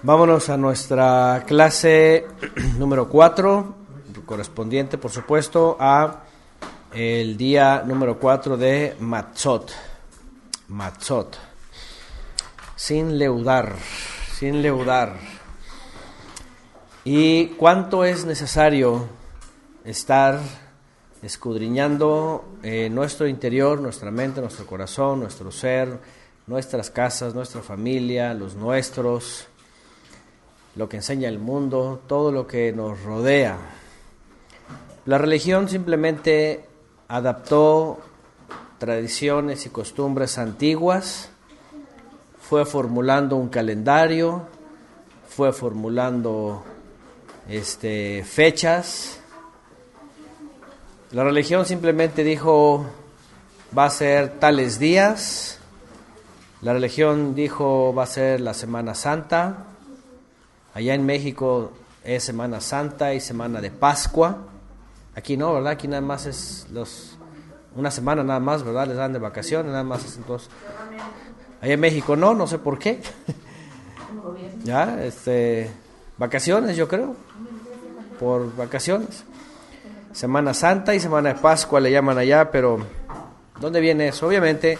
Vámonos a nuestra clase número 4, correspondiente, por supuesto, a el día número 4 de Matzot. Matzot. Sin leudar. ¿Y cuánto es necesario estar escudriñando nuestro interior, nuestra mente, nuestro corazón, nuestro ser, nuestras casas, nuestra familia, los nuestros, lo que enseña el mundo, todo lo que nos rodea? La religión simplemente adaptó tradiciones y costumbres antiguas, fue formulando un calendario, fue formulando fechas. La religión simplemente dijo, va a ser tales días. La religión dijo, va a ser la Semana Santa. Allá en México es Semana Santa y Semana de Pascua. Aquí no, ¿verdad? Aquí nada más es una semana nada más, ¿verdad? Les dan de vacaciones, nada más es entonces. Allá en México no sé por qué. Ya, vacaciones, yo creo. Por vacaciones. Semana Santa y Semana de Pascua le llaman allá, pero ¿dónde viene eso? Obviamente,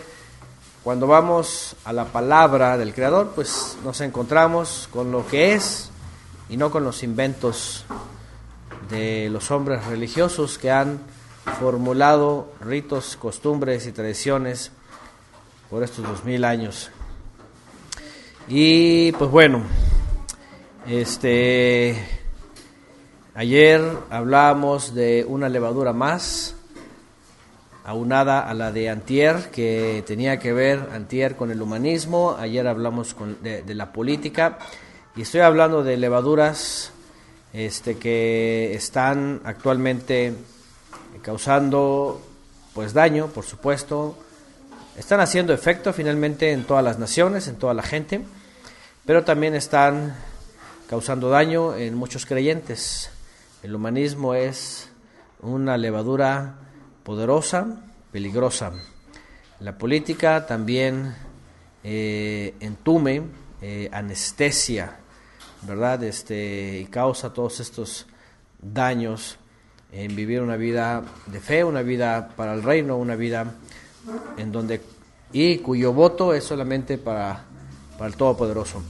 cuando vamos a la palabra del Creador, pues nos encontramos con lo que es y no con los inventos de los hombres religiosos que han formulado ritos, costumbres y tradiciones por estos 2000 años. Y pues bueno, ayer hablábamos de una levadura más, aunada a la de antier, que tenía que ver antier con el humanismo. Ayer hablamos de la política, y estoy hablando de levaduras que están actualmente causando pues daño, por supuesto. Están haciendo efecto finalmente en todas las naciones, en toda la gente, pero también están causando daño en muchos creyentes. El humanismo es una levadura poderosa, peligrosa. La política también entume, anestesia, ¿verdad? Y causa todos estos daños en vivir una vida de fe, una vida para el reino, una vida en donde y cuyo voto es solamente para el Todopoderoso.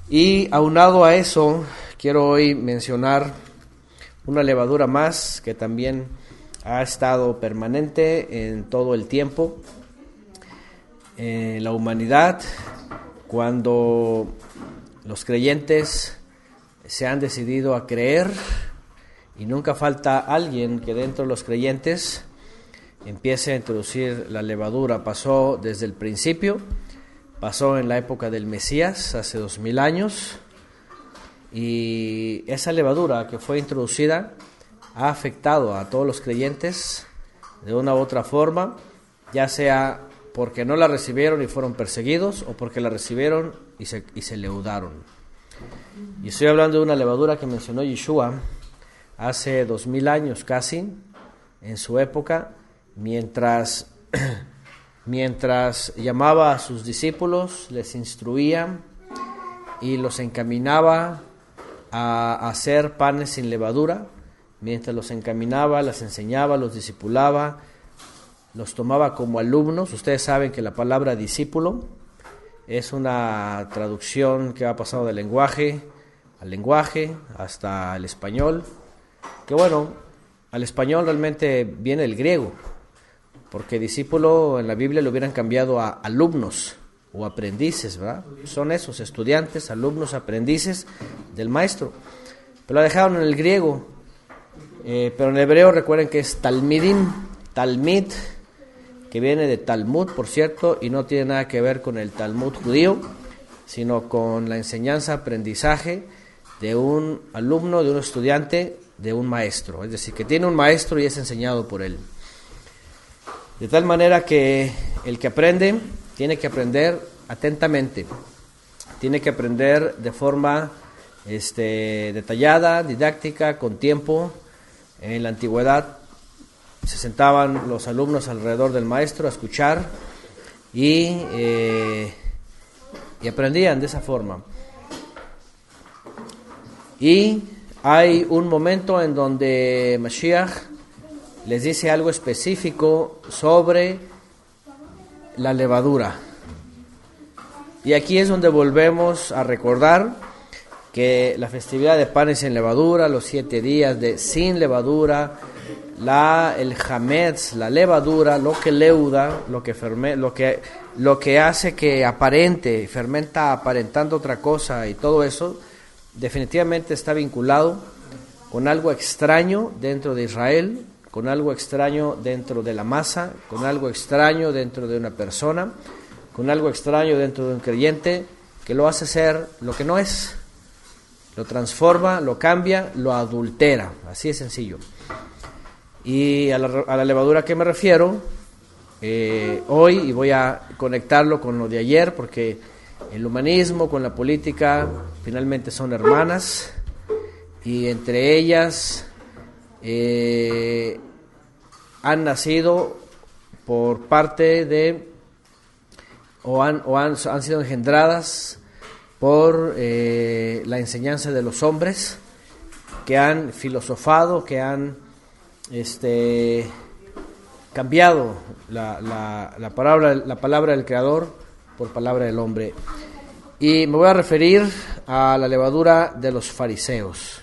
Y aunado a eso, quiero hoy mencionar una levadura más que también ha estado permanente en todo el tiempo en la humanidad, cuando los creyentes se han decidido a creer, y nunca falta alguien que dentro de los creyentes empiece a introducir la levadura. Pasó desde el principio, pasó en la época del Mesías, hace 2000 años, y esa levadura que fue introducida ha afectado a todos los creyentes de una u otra forma, ya sea porque no la recibieron y fueron perseguidos, o porque la recibieron y se leudaron. Y estoy hablando de una levadura que mencionó Yeshua hace 2000 años casi, en su época, mientras llamaba a sus discípulos, les instruía y los encaminaba a hacer panes sin levadura. Mientras los encaminaba, les enseñaba, los discipulaba, los tomaba como alumnos. Ustedes saben que la palabra discípulo es una traducción que ha pasado del lenguaje al lenguaje hasta el español, que bueno, al español realmente viene el griego, porque discípulo en la Biblia lo hubieran cambiado a alumnos o aprendices, ¿verdad? Son esos estudiantes, alumnos, aprendices del maestro, pero la dejaron en el griego. Pero en hebreo recuerden que es talmidim, talmid, que viene de Talmud, por cierto, y no tiene nada que ver con el Talmud judío, sino con la enseñanza, aprendizaje de un alumno, de un estudiante, de un maestro. Es decir, que tiene un maestro y es enseñado por él. De tal manera que el que aprende tiene que aprender atentamente, tiene que aprender de forma detallada, didáctica, con tiempo. En la antigüedad se sentaban los alumnos alrededor del maestro a escuchar y aprendían de esa forma. Y hay un momento en donde Mashiach les dice algo específico sobre la levadura. Y aquí es donde volvemos a recordar que la festividad de panes sin levadura, los 7 días de sin levadura, el hametz, la levadura, lo que leuda, lo que hace que aparente, fermenta aparentando otra cosa, y todo eso definitivamente está vinculado con algo extraño dentro de Israel, con algo extraño dentro de la masa, con algo extraño dentro de una persona, con algo extraño dentro de un creyente, que lo hace ser lo que no es, lo transforma, lo cambia, lo adultera, así de sencillo. Y a la levadura a que me refiero hoy, y voy a conectarlo con lo de ayer, porque el humanismo con la política finalmente son hermanas, y entre ellas han nacido por parte de, han sido engendradas por la enseñanza de los hombres, que han filosofado, que han cambiado la palabra del Creador por palabra del hombre. Y me voy a referir a la levadura de los fariseos.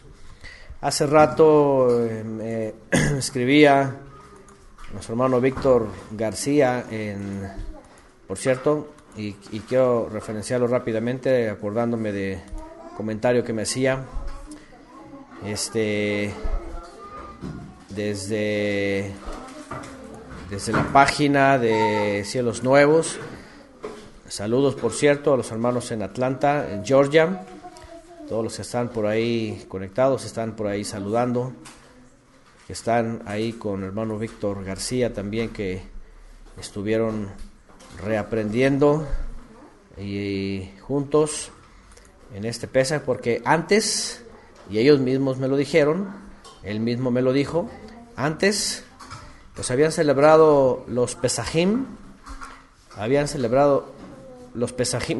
Hace rato escribía nuestro hermano Víctor García, por cierto, y quiero referenciarlo rápidamente, acordándome de comentario que me hacía, desde la página de Cielos Nuevos. Saludos, por cierto, a los hermanos en Atlanta, en Georgia. Todos los que están por ahí conectados, están por ahí saludando, que están ahí con el hermano Víctor García también, que estuvieron reaprendiendo y juntos en este Pesaj, porque antes, y ellos mismos me lo dijeron, él mismo me lo dijo, antes pues habían celebrado los Pesajim,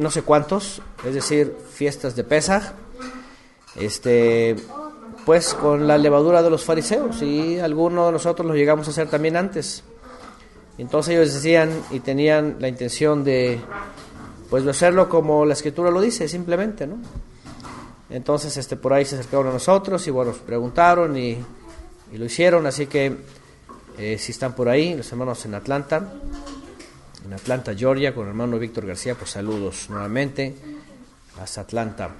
no sé cuántos, es decir, fiestas de Pesaj, pues con la levadura de los fariseos, y algunos de nosotros lo llegamos a hacer también antes. Entonces ellos decían y tenían la intención de hacerlo como la Escritura lo dice, simplemente, ¿no? Entonces por ahí se acercaron a nosotros y bueno, nos preguntaron y lo hicieron. Así que si están por ahí los hermanos en Atlanta, Georgia, con el hermano Víctor García, pues saludos nuevamente hasta Atlanta.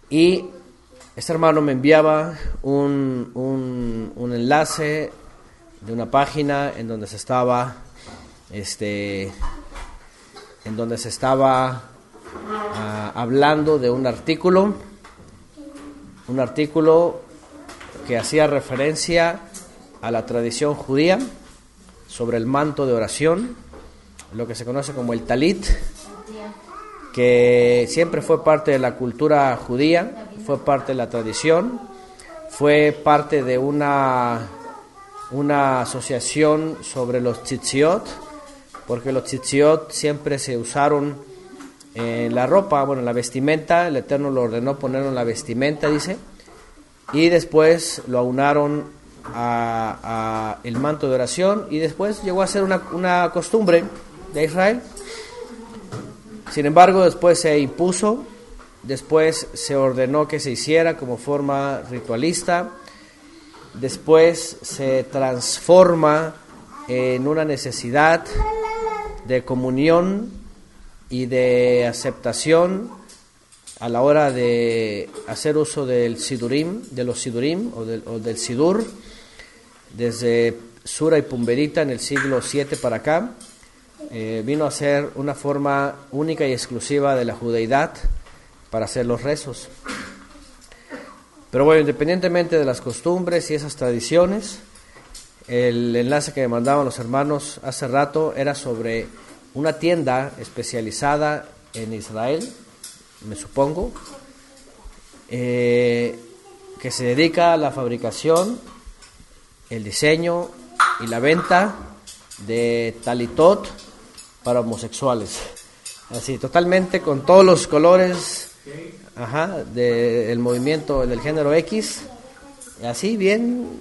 Y este hermano me enviaba un enlace de una página en donde se estaba hablando de un artículo que hacía referencia a la tradición judía sobre el manto de oración, lo que se conoce como el talit, que siempre fue parte de la cultura judía, fue parte de la tradición, fue parte de una asociación sobre los tzitziot, porque los tzitziot siempre se usaron en la ropa, en la vestimenta. El Eterno lo ordenó ponerlo en la vestimenta, dice, y después lo aunaron a el manto de oración, y después llegó a ser una costumbre de Israel. Sin embargo, después se impuso, después se ordenó que se hiciera como forma ritualista, después se transforma en una necesidad de comunión y de aceptación a la hora de hacer uso del sidurim, de los sidurim o del sidur, desde Sura y Pumberita en el siglo VII para acá. Vino a ser una forma única y exclusiva de la judeidad para hacer los rezos. Pero bueno, independientemente de las costumbres y esas tradiciones, el enlace que me mandaban los hermanos hace rato era sobre una tienda especializada en Israel, me supongo, que se dedica a la fabricación, el diseño y la venta de talitot para homosexuales. Así, totalmente con todos los colores Ajá, del movimiento del género X, así bien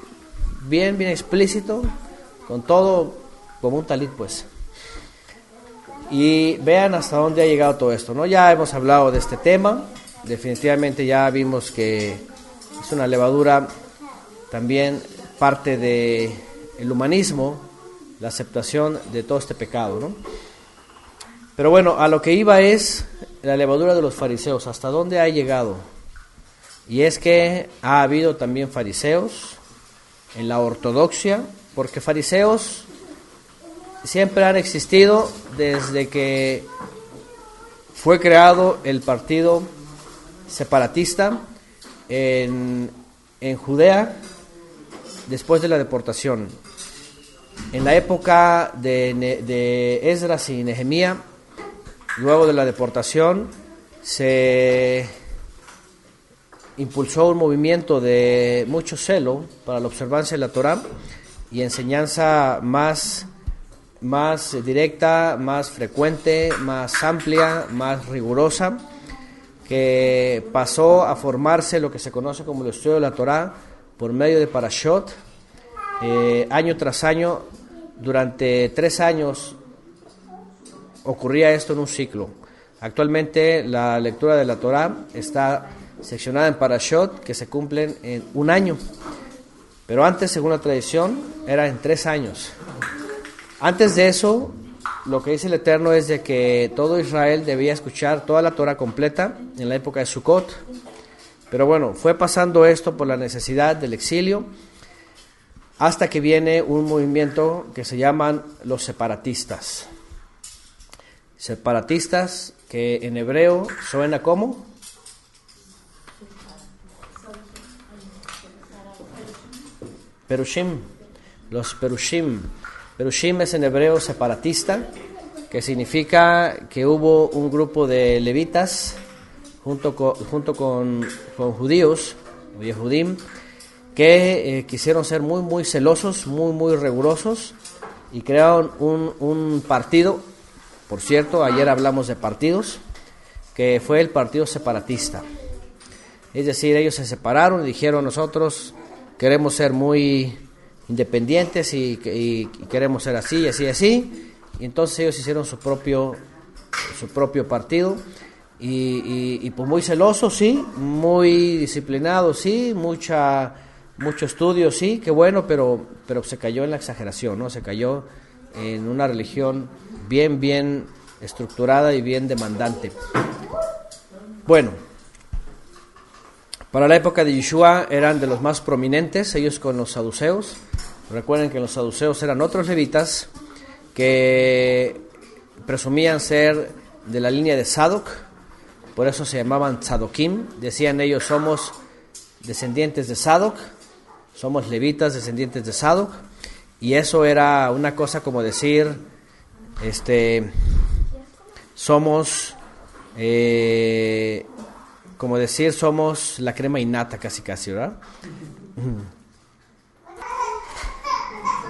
explícito, con todo como un talit, pues. Y vean hasta dónde ha llegado todo esto, ¿no? Ya hemos hablado de este tema, definitivamente ya vimos que es una levadura también parte de el humanismo, la aceptación de todo este pecado, ¿no? Pero bueno, a lo que iba es la levadura de los fariseos, hasta dónde ha llegado. Y es que ha habido también fariseos en la ortodoxia, porque fariseos siempre han existido desde que fue creado el partido separatista en Judea después de la deportación. En la época de Esdras y Nehemías, luego de la deportación, se impulsó un movimiento de mucho celo para la observancia de la Torá y enseñanza más directa, más frecuente, más amplia, más rigurosa, que pasó a formarse lo que se conoce como el estudio de la Torá por medio de Parashot, año tras año. Durante 3 años ocurría esto en un ciclo. Actualmente la lectura de la Torá está seccionada en Parashot que se cumplen en un año, pero antes, según la tradición, era en 3 años. Antes de eso, lo que dice el Eterno es de que todo Israel debía escuchar toda la Torá completa en la época de Sukkot. Pero bueno, fue pasando esto por la necesidad del exilio, hasta que viene un movimiento que se llaman los separatistas. Separatistas, que en hebreo suena como Perushim, los Perushim. Perushim es en hebreo separatista, que significa que hubo un grupo de levitas junto con judíos, o Yehudim, que quisieron ser muy celosos, muy rigurosos, y crearon un partido. Por cierto, ayer hablamos de partidos, que fue el partido separatista. Es decir, ellos se separaron y dijeron: nosotros queremos ser muy independientes y queremos ser así, y entonces ellos hicieron su propio partido, y pues muy celosos, sí, muy disciplinados, sí, mucho estudio, sí, qué bueno, pero se cayó en la exageración, ¿no? Se cayó en una religión bien estructurada y bien demandante. Bueno, para la época de Yeshua eran de los más prominentes, ellos con los saduceos. Recuerden que los saduceos eran otros levitas que presumían ser de la línea de Sadoc, por eso se llamaban Tzadokim. Decían ellos: somos descendientes de Sadoc, somos levitas descendientes de Sadoc, y eso era una cosa como decir, somos somos la crema innata, casi, ¿verdad?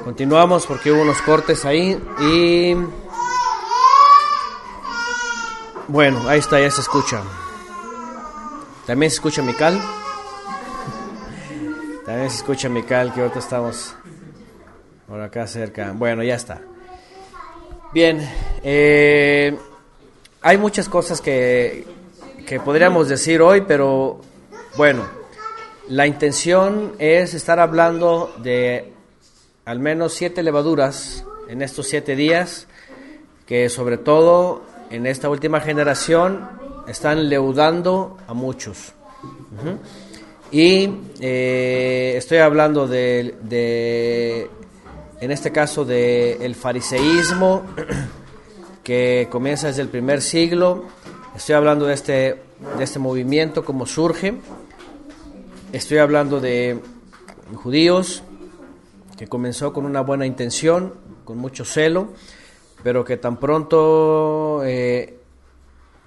Continuamos porque hubo unos cortes ahí y bueno, ahí está, ya se escucha. También se escucha Mical. También se escucha Mical, que ahorita estamos por acá cerca. Bueno, ya está. Bien, hay muchas cosas que podríamos decir hoy, pero bueno, la intención es estar hablando de al menos 7 levaduras en estos 7 días, que sobre todo en esta última generación están leudando a muchos. Y estoy hablando en este caso del fariseísmo, que comienza desde el primer siglo. Estoy hablando de este movimiento, cómo surge. Estoy hablando de judíos, que comenzó con una buena intención, con mucho celo, pero que tan pronto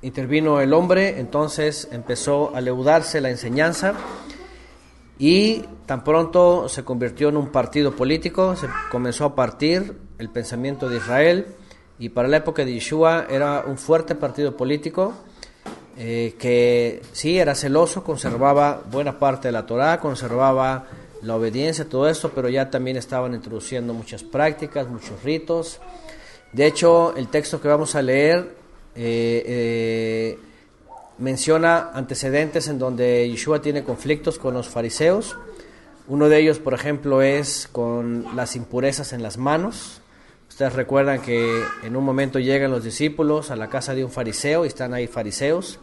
intervino el hombre, entonces empezó a leudarse la enseñanza, y tan pronto se convirtió en un partido político, se comenzó a partir el pensamiento de Israel, y para la época de Yeshua era un fuerte partido político, que sí era celoso, conservaba buena parte de la Torá, conservaba la obediencia, todo esto, pero ya también estaban introduciendo muchas prácticas, muchos ritos. De hecho, el texto que vamos a leer menciona antecedentes en donde Yeshua tiene conflictos con los fariseos. Uno de ellos, por ejemplo, es con las impurezas en las manos. Ustedes recuerdan que en un momento llegan los discípulos a la casa de un fariseo y están ahí fariseos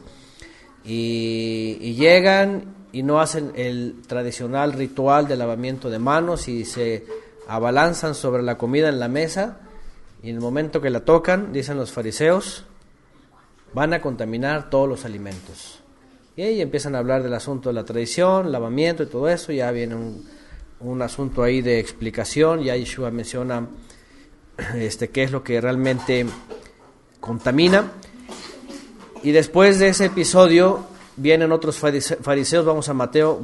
y llegan y no hacen el tradicional ritual de lavamiento de manos y se abalanzan sobre la comida en la mesa, y en el momento que la tocan, dicen los fariseos, van a contaminar todos los alimentos. Y ahí empiezan a hablar del asunto de la tradición, lavamiento y todo eso. Ya viene un asunto ahí de explicación. Ya Yeshua menciona qué es lo que realmente contamina. Y después de ese episodio vienen otros fariseos. Vamos a Mateo,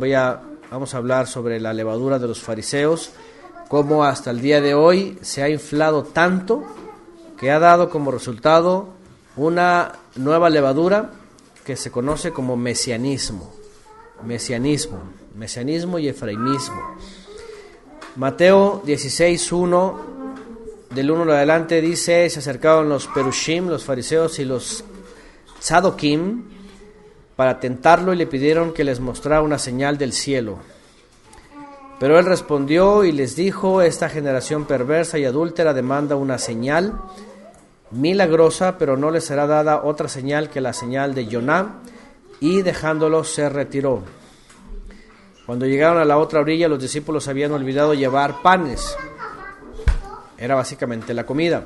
vamos a hablar sobre la levadura de los fariseos, cómo hasta el día de hoy se ha inflado tanto que ha dado como resultado una nueva levadura que se conoce como mesianismo y efraimismo. Mateo 16:1, del 1 en adelante, dice: se acercaron los perushim, los fariseos, y los tzadokim para tentarlo, y le pidieron que les mostrara una señal del cielo. Pero él respondió y les dijo: esta generación perversa y adúltera demanda una señal milagrosa, pero no les será dada otra señal que la señal de Yoná. Y dejándolo se retiró. Cuando llegaron a la otra orilla, los discípulos habían olvidado llevar panes. Era básicamente la comida.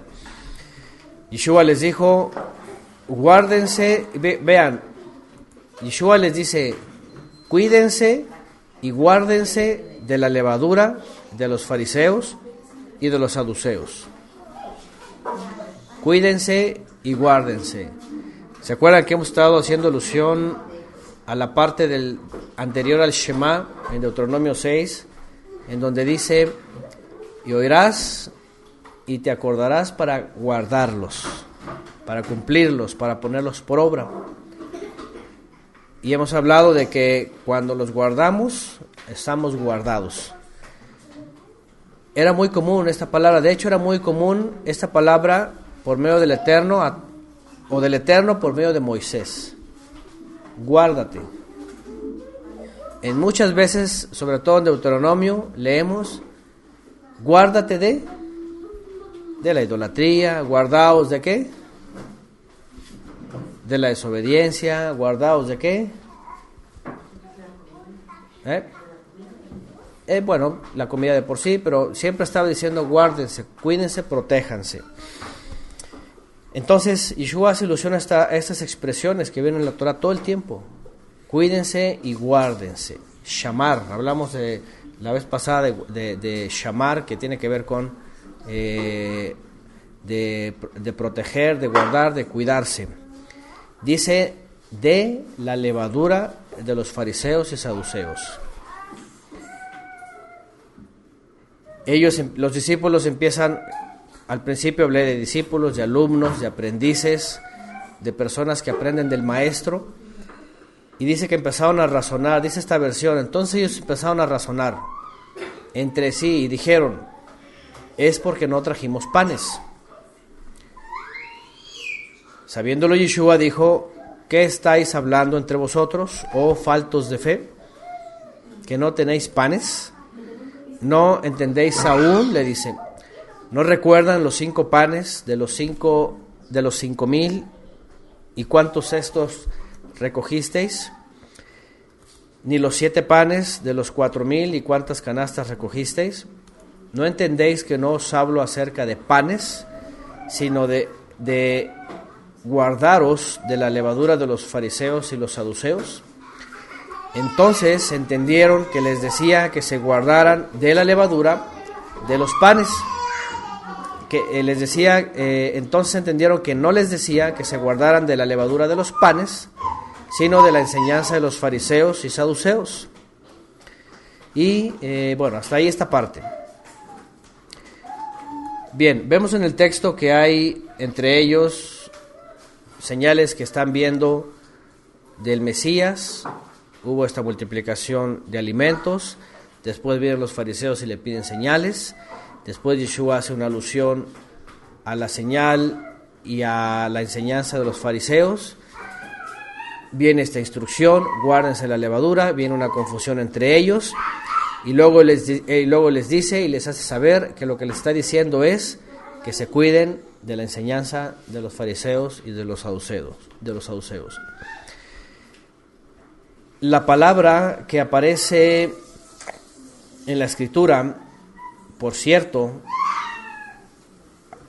Yeshua les dijo: guárdense, vean, Yeshua les dice: cuídense y guárdense de la levadura de los fariseos y de los saduceos. Cuídense y guárdense. ¿Se acuerdan que hemos estado haciendo alusión a la parte del anterior al Shema en Deuteronomio 6, en donde dice: y oirás y te acordarás para guardarlos, para cumplirlos, para ponerlos por obra? Y hemos hablado de que cuando los guardamos, estamos guardados. Era muy común esta palabra, de hecho era muy común esta palabra por medio del Eterno, o del Eterno por medio de Moisés. Guárdate. En muchas veces, sobre todo en Deuteronomio, leemos: guárdate de la idolatría, guardaos de ¿qué? De la desobediencia, guardaos de ¿qué? Bueno, la comida de por sí, pero siempre estaba diciendo: guárdense, cuídense, protéjanse. Entonces, Yeshua hace alusión a estas expresiones que vienen en la Torah todo el tiempo. Cuídense y guárdense. Shamar, hablamos de la vez pasada de Shamar, que tiene que ver con de proteger, de guardar, de cuidarse. Dice: de la levadura de los fariseos y saduceos. Los discípulos empiezan. Al principio hablé de discípulos, de alumnos, de aprendices, de personas que aprenden del maestro. Y dice que empezaron a razonar, dice esta versión: entonces ellos empezaron a razonar entre sí y dijeron: es porque no trajimos panes. Sabiéndolo, Yeshua dijo: ¿qué estáis hablando entre vosotros, oh faltos de fe? ¿Que no tenéis panes? ¿No entendéis aún? Le dice. ¿No recuerdan los 5 panes de los 5,000 y cuántos cestos recogisteis? Ni los 7 panes de los 4,000 y cuántas canastas recogisteis. ¿No entendéis que no os hablo acerca de panes, sino de guardaros de la levadura de los fariseos y los saduceos? Entonces entendieron que les decía que se guardaran de la levadura de los panes. Que les decía, entonces entendieron que no les decía que se guardaran de la levadura de los panes, sino de la enseñanza de los fariseos y saduceos. Y bueno, hasta ahí esta parte. Bien, vemos en el texto que hay entre ellos señales que están viendo del Mesías hubo esta multiplicación de alimentos. Después vienen los fariseos y le piden señales. Después Yeshua hace una alusión a la señal y a la enseñanza de los fariseos. Viene esta instrucción, guárdense la levadura. Viene una confusión entre ellos. Y luego les dice y les hace saber que lo que les está diciendo es que se cuiden de la enseñanza de los fariseos y de los saduceos. La palabra que aparece en la Escritura, por cierto,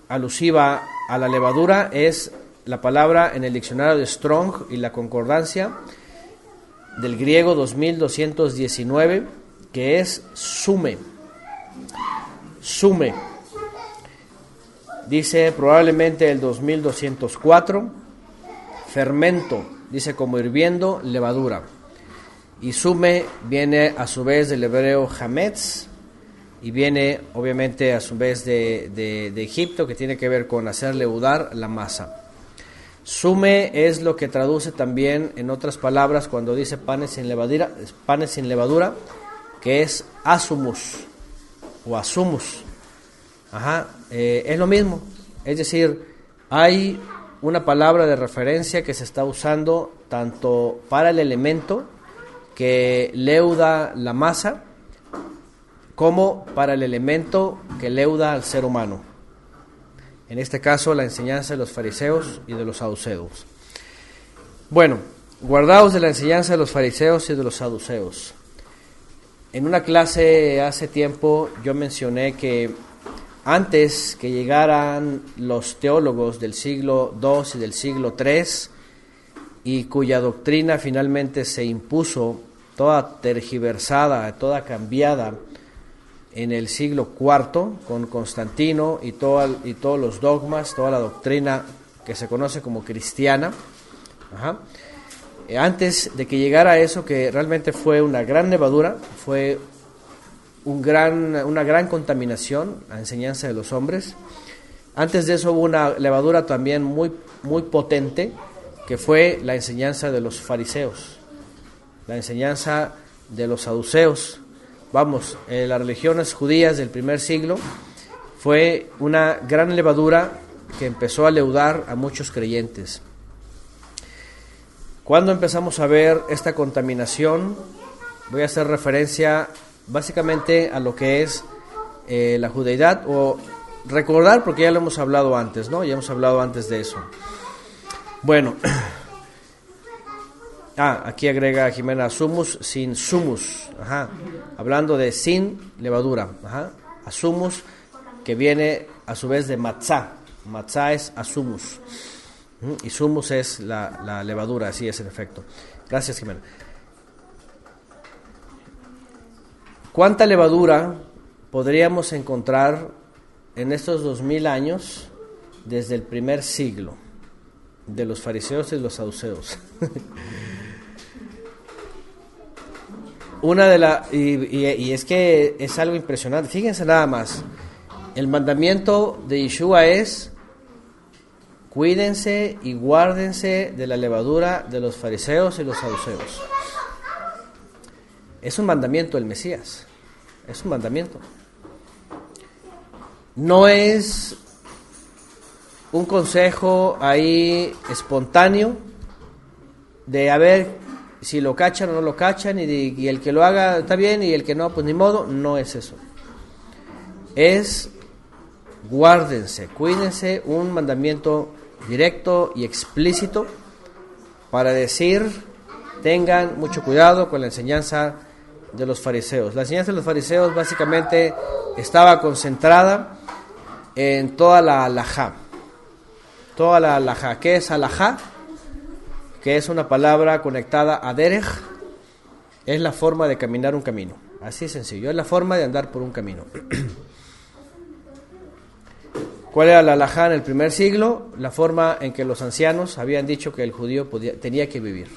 alusiva a la levadura, es la palabra en el diccionario de Strong y la concordancia del griego 2219, que es sume. Sume. Dice probablemente el 2204, fermento, dice como hirviendo, levadura. Y sume viene a su vez del hebreo hametz, y viene obviamente a su vez de Egipto, que tiene que ver con hacer leudar la masa. Sume es lo que traduce también en otras palabras cuando dice panes sin levadura, que es asumus o asumus. Es lo mismo, es decir, hay una palabra de referencia que se está usando tanto para el elemento que leuda la masa, como para el elemento que leuda al ser humano. En este caso, la enseñanza de los fariseos y de los saduceos. Bueno, guardaos de la enseñanza de los fariseos y de los saduceos. En una clase hace tiempo yo mencioné que antes que llegaran los teólogos del siglo II y del siglo III, y cuya doctrina finalmente se impuso toda tergiversada, toda cambiada en el siglo IV con Constantino y todos los dogmas, toda la doctrina que se conoce como cristiana. Antes de que llegara eso, que realmente fue una gran levadura, fue una gran contaminación a enseñanza de los hombres. Antes de eso hubo una levadura también muy, muy potente, que fue la enseñanza de los fariseos, la enseñanza de los saduceos. Las religiones judías del primer siglo fue una gran levadura que empezó a leudar a muchos creyentes. Cuando empezamos a ver esta contaminación, voy a hacer referencia básicamente a lo que es la judeidad, o recordar, porque ya lo hemos hablado antes, ¿no? Ya hemos hablado antes de eso. Bueno, aquí agrega Jimena asumus sin sumus, hablando de sin levadura, asumus, que viene a su vez de matzá. Matzá es asumus, y sumus es la levadura, así es en efecto. Gracias, Jimena. ¿Cuánta levadura podríamos encontrar en estos 2000 años desde el primer siglo de los fariseos y los saduceos? Y es que es algo impresionante. Fíjense nada más, el mandamiento de Yeshua es: cuídense y guárdense de la levadura de los fariseos y los saduceos. Es un mandamiento del Mesías, es un mandamiento. No es un consejo ahí espontáneo de a ver si lo cachan o no lo cachan, y el que lo haga está bien y el que no, pues ni modo. No es eso. Es guárdense, cuídense, un mandamiento directo y explícito para decir: tengan mucho cuidado con la enseñanza de los fariseos. La enseñanza de los fariseos básicamente estaba concentrada en toda la halajá. Toda la halajá. ¿Qué es halajá? Que es una palabra conectada a derech. Es la forma de caminar un camino. Así sencillo, es la forma de andar por un camino. ¿Cuál era la halajá en el primer siglo? La forma en que los ancianos habían dicho que el judío tenía que vivir.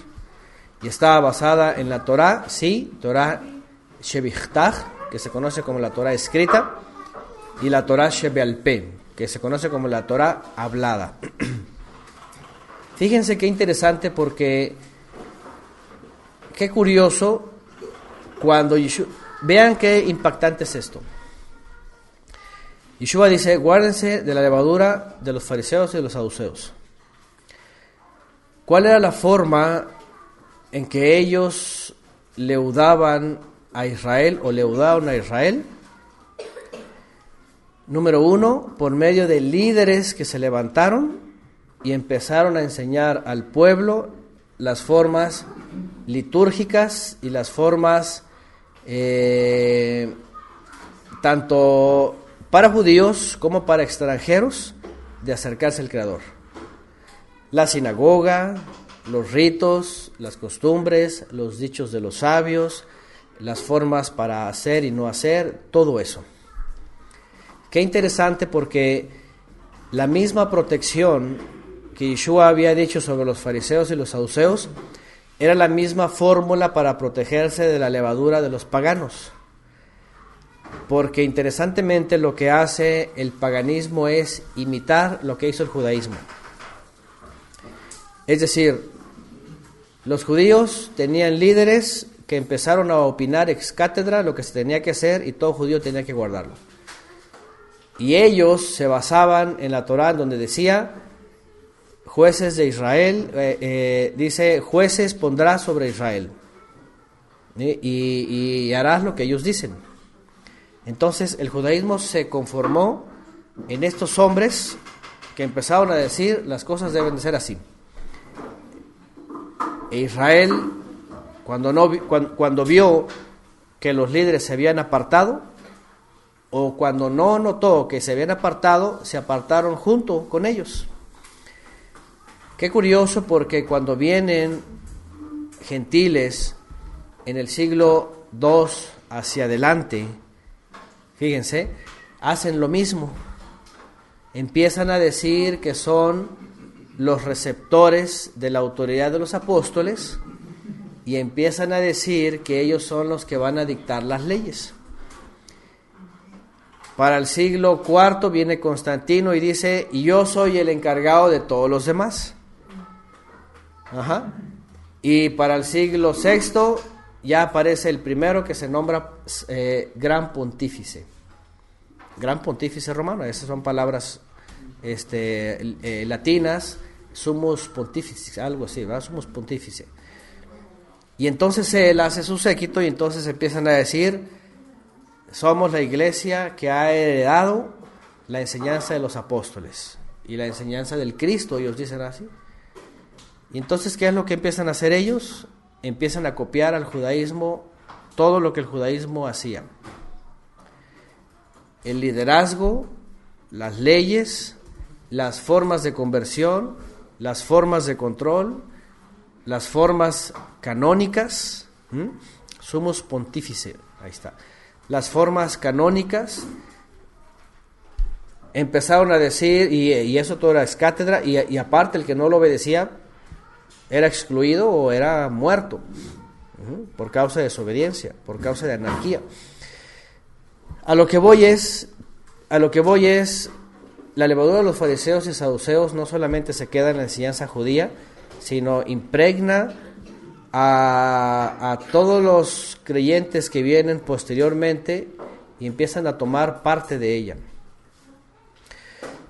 Y estaba basada en la Torá, sí, Torá Shebichtach, que se conoce como la Torá escrita, y la Torá Shebealpé, que se conoce como la Torá hablada. Fíjense qué interesante, porque qué curioso, cuando Yeshua, vean qué impactante es esto. Yeshua dice, guárdense de la levadura de los fariseos y de los saduceos. ¿Cuál era la forma en que ellos leudaban a Israel o leudaron a Israel? Número 1, por medio de líderes que se levantaron y empezaron a enseñar al pueblo las formas litúrgicas y las formas tanto para judíos como para extranjeros de acercarse al Creador. La sinagoga, los ritos, las costumbres, los dichos de los sabios, las formas para hacer y no hacer, todo eso. Qué interesante, porque la misma protección que Yeshua había dicho sobre los fariseos y los saduceos era la misma fórmula para protegerse de la levadura de los paganos. Porque interesantemente lo que hace el paganismo es imitar lo que hizo el judaísmo. Es decir, los judíos tenían líderes que empezaron a opinar ex cátedra lo que se tenía que hacer y todo judío tenía que guardarlo. Y ellos se basaban en la Torá, donde decía, jueces de Israel, dice, jueces pondrás sobre Israel, y harás lo que ellos dicen. Entonces el judaísmo se conformó en estos hombres que empezaron a decir, las cosas deben de ser así. E Israel, cuando vio que los líderes se habían apartado, o cuando no notó que se habían apartado, se apartaron junto con ellos. Qué curioso, porque cuando vienen gentiles en el siglo II hacia adelante, fíjense, hacen lo mismo. Empiezan a decir que son los receptores de la autoridad de los apóstoles y empiezan a decir que ellos son los que van a dictar las leyes. Para el siglo IV viene Constantino y dice, y yo soy el encargado de todos los demás. Y para el siglo VI ya aparece el primero que se nombra Gran Pontífice. Gran Pontífice romano, esas son palabras latinas, Sumus Pontífice, algo así, ¿verdad? Sumus Pontífice. Y entonces él hace su séquito y entonces empiezan a decir, somos la iglesia que ha heredado la enseñanza de los apóstoles y la enseñanza del Cristo, ellos dicen así. Y entonces, ¿qué es lo que empiezan a hacer ellos? Empiezan a copiar al judaísmo todo lo que el judaísmo hacía. El liderazgo, las leyes, las formas de conversión, las formas de control, las formas canónicas, Sumus Pontífice, ahí está. Las formas canónicas, empezaron a decir, y eso todo era ex cátedra, y aparte el que no lo obedecía era excluido o era muerto, por causa de desobediencia, por causa de anarquía. A lo que voy es, la levadura de los fariseos y saduceos no solamente se queda en la enseñanza judía, sino impregna a todos los creyentes que vienen posteriormente y empiezan a tomar parte de ella.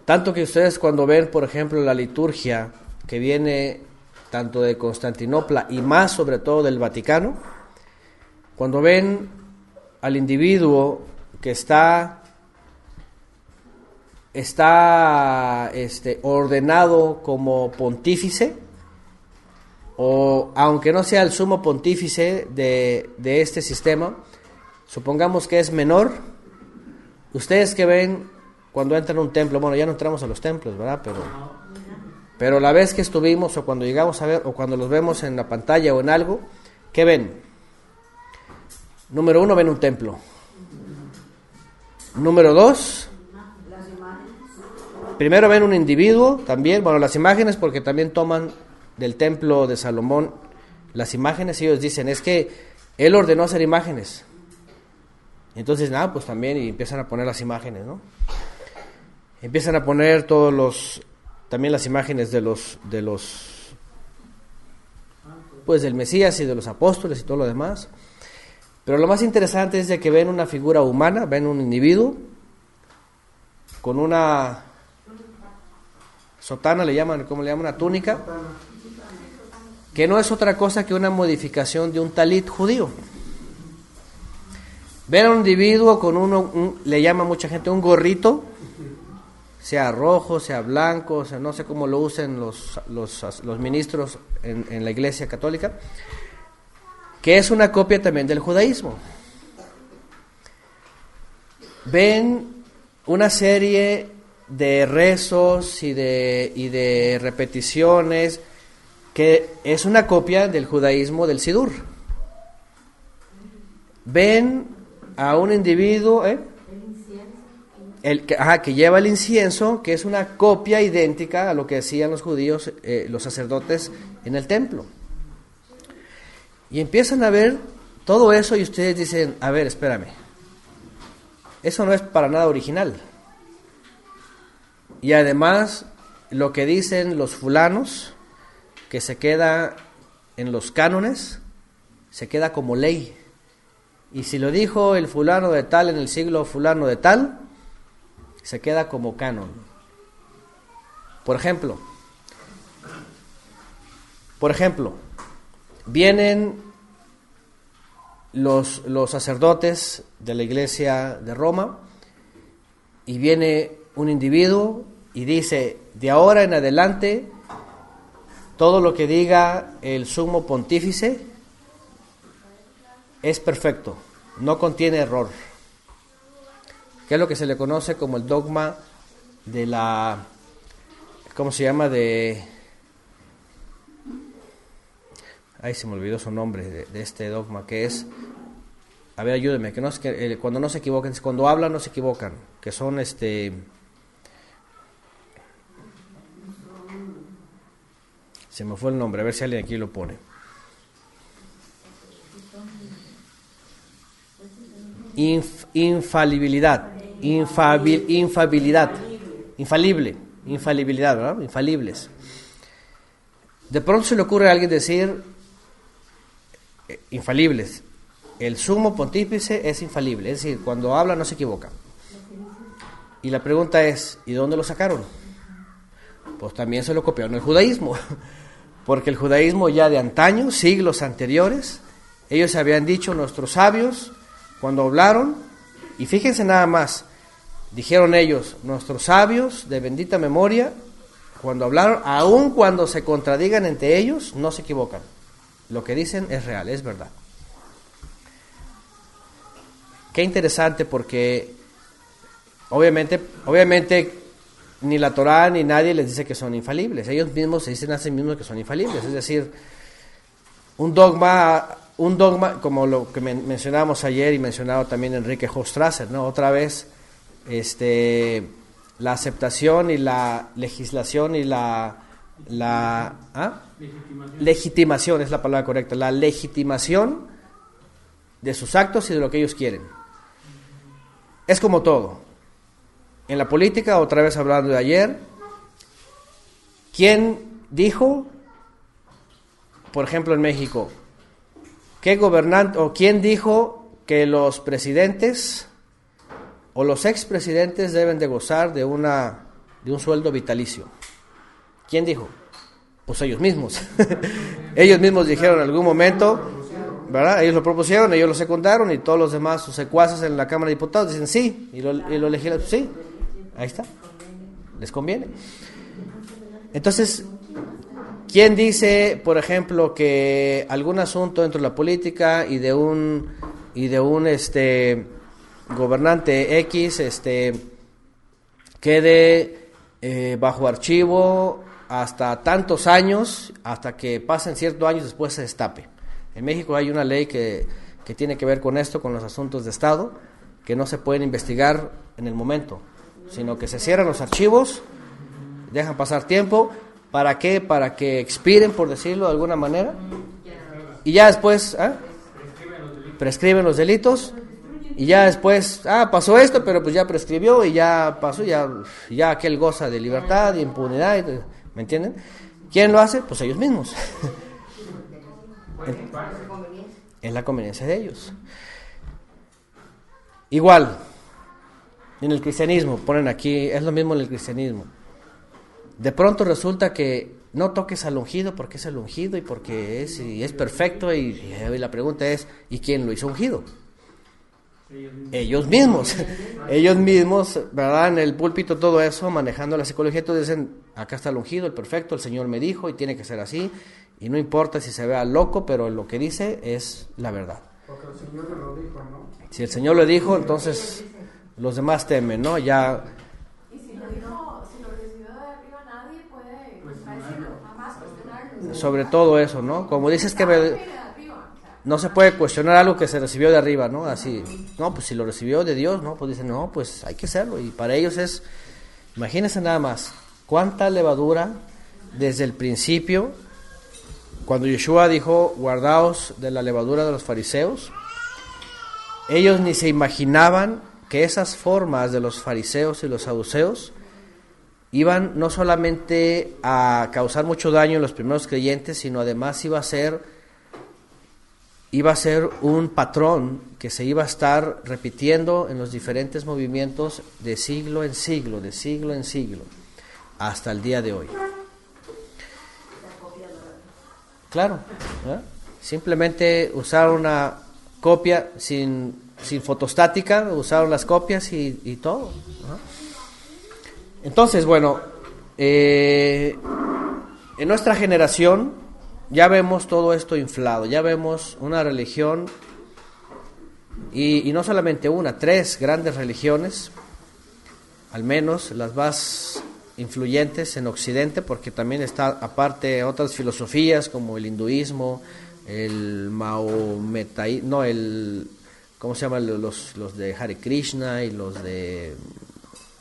Tanto que ustedes cuando ven, por ejemplo, la liturgia que viene tanto de Constantinopla y más sobre todo del Vaticano, cuando ven al individuo que está ordenado como pontífice, o aunque no sea el sumo pontífice de este sistema, supongamos que es menor. Ustedes que ven cuando entran a un templo, bueno, ya no entramos a los templos, ¿verdad? Pero la vez que estuvimos, o cuando llegamos a ver, o cuando los vemos en la pantalla o en algo, ¿qué ven? Número 1, ven un templo. Número 2, primero ven un individuo también, bueno, las imágenes, porque también toman del templo de Salomón las imágenes, y ellos dicen, es que él ordenó hacer imágenes. Entonces, pues también, y empiezan a poner las imágenes, ¿no? Empiezan a poner también las imágenes de los pues del Mesías y de los apóstoles y todo lo demás. Pero lo más interesante es de que ven una figura humana, ven un individuo con una sotana, le llaman, ¿cómo le llaman? Una túnica, que no es otra cosa que una modificación de un talit judío. Ven a un individuo con le llama mucha gente un gorrito, sea rojo, sea blanco, o sea, no sé cómo lo usen los ministros en la Iglesia Católica, que es una copia también del judaísmo. Ven una serie de rezos y de repeticiones que es una copia del judaísmo del Sidur. Ven a un individuo que lleva el incienso, que es una copia idéntica a lo que hacían los judíos, los sacerdotes en el templo. Y empiezan a ver todo eso y ustedes dicen, a ver, espérame, eso no es para nada original. Y además, lo que dicen los fulanos, que se queda en los cánones, se queda como ley. Y si lo dijo el fulano de tal en el siglo fulano de tal, se queda como canon. Por ejemplo, vienen los sacerdotes de la Iglesia de Roma y viene un individuo y dice, de ahora en adelante, todo lo que diga el sumo pontífice es perfecto, no contiene error, que es lo que se le conoce como el dogma de la, ¿cómo se llama? Ay, se me olvidó su nombre de este dogma, que es, a ver, ayúdeme, que no es que cuando no se equivocan, cuando hablan no se equivocan, que son se me fue el nombre, a ver si alguien aquí lo pone. Infalibilidad, infalibilidad, ¿verdad? Infalibles. De pronto se le ocurre a alguien decir infalibles. El sumo pontífice es infalible, es decir, cuando habla no se equivoca. Y la pregunta es, ¿y dónde lo sacaron? Pues también se lo copiaron el judaísmo, porque el judaísmo ya de antaño, siglos anteriores, ellos habían dicho, nuestros sabios, cuando hablaron, y fíjense nada más, dijeron ellos, nuestros sabios de bendita memoria, cuando hablaron, aun cuando se contradigan entre ellos, no se equivocan. Lo que dicen es real, es verdad. Qué interesante, porque obviamente ni la Torá ni nadie les dice que son infalibles. Ellos mismos se dicen a sí mismos que son infalibles. Es decir, un dogma como lo que mencionábamos ayer y mencionado también Enrique Hofstadter, ¿no? Otra vez, la aceptación y la legislación y legitimación es la palabra correcta, la legitimación de sus actos y de lo que ellos quieren. Es como todo. En la política, otra vez hablando de ayer, ¿quién dijo, por ejemplo en México, qué gobernante o quién dijo que los presidentes o los expresidentes deben de gozar de un sueldo vitalicio? ¿Quién dijo? Pues ellos mismos. Ellos mismos dijeron en algún momento, ¿verdad? Ellos lo propusieron, ellos lo secundaron y todos los demás, sus secuaces en la Cámara de Diputados dicen sí, y lo legislan, sí, ahí está, les conviene. Entonces, ¿quién dice, por ejemplo, que algún asunto dentro de la política y de un gobernante X quede bajo archivo hasta tantos años, hasta que pasen ciertos años después se destape? En México hay una ley que tiene que ver con esto, con los asuntos de Estado, que no se pueden investigar en el momento, sino que se cierran los archivos, dejan pasar tiempo. ¿Para qué? Para que expiren, por decirlo de alguna manera, y ya después prescriben los delitos, y ya después, pasó esto, pero pues ya prescribió y ya pasó, ya aquel goza de libertad y impunidad, ¿me entienden? ¿Quién lo hace? Pues ellos mismos. Es la conveniencia de ellos. Igual, en el cristianismo, ponen aquí, es lo mismo en el cristianismo. De pronto resulta que no toques al ungido porque es el ungido y porque es perfecto y la pregunta es, ¿y quién lo hizo ungido? Ellos mismos, ¿verdad? En el púlpito todo eso, manejando la psicología, todos dicen, acá está el ungido, el perfecto, el Señor me dijo y tiene que ser así, y no importa si se vea loco, pero lo que dice es la verdad. Porque el Señor lo dijo, ¿no? Si el Señor lo dijo, entonces los demás temen, ¿no? Ya. Y si lo recibió de arriba, nadie puede contradecirlo, jamás cuestionarlo. Sobre todo eso, ¿no? Como dices que no se puede cuestionar algo que se recibió de arriba, ¿no? Así, no, pues si lo recibió de Dios, ¿no? Pues dicen, no, pues hay que hacerlo. Y para ellos es, imagínense nada más, cuánta levadura desde el principio, cuando Yeshua dijo, guardaos de la levadura de los fariseos, ellos ni se imaginaban que esas formas de los fariseos y los saduceos iban no solamente a causar mucho daño en los primeros creyentes, sino además iba a ser un patrón que se iba a estar repitiendo en los diferentes movimientos de siglo en siglo, hasta el día de hoy. Claro, ¿eh? Simplemente usaron una copia sin fotostática, usaron las copias y todo, ¿no? Entonces, bueno, en nuestra generación ya vemos todo esto inflado, ya vemos una religión y no solamente una, 3 grandes religiones, al menos las más influyentes en Occidente, porque también está aparte otras filosofías como el hinduismo, el maometaísmo, ¿cómo se llaman? Los de Hare Krishna y los de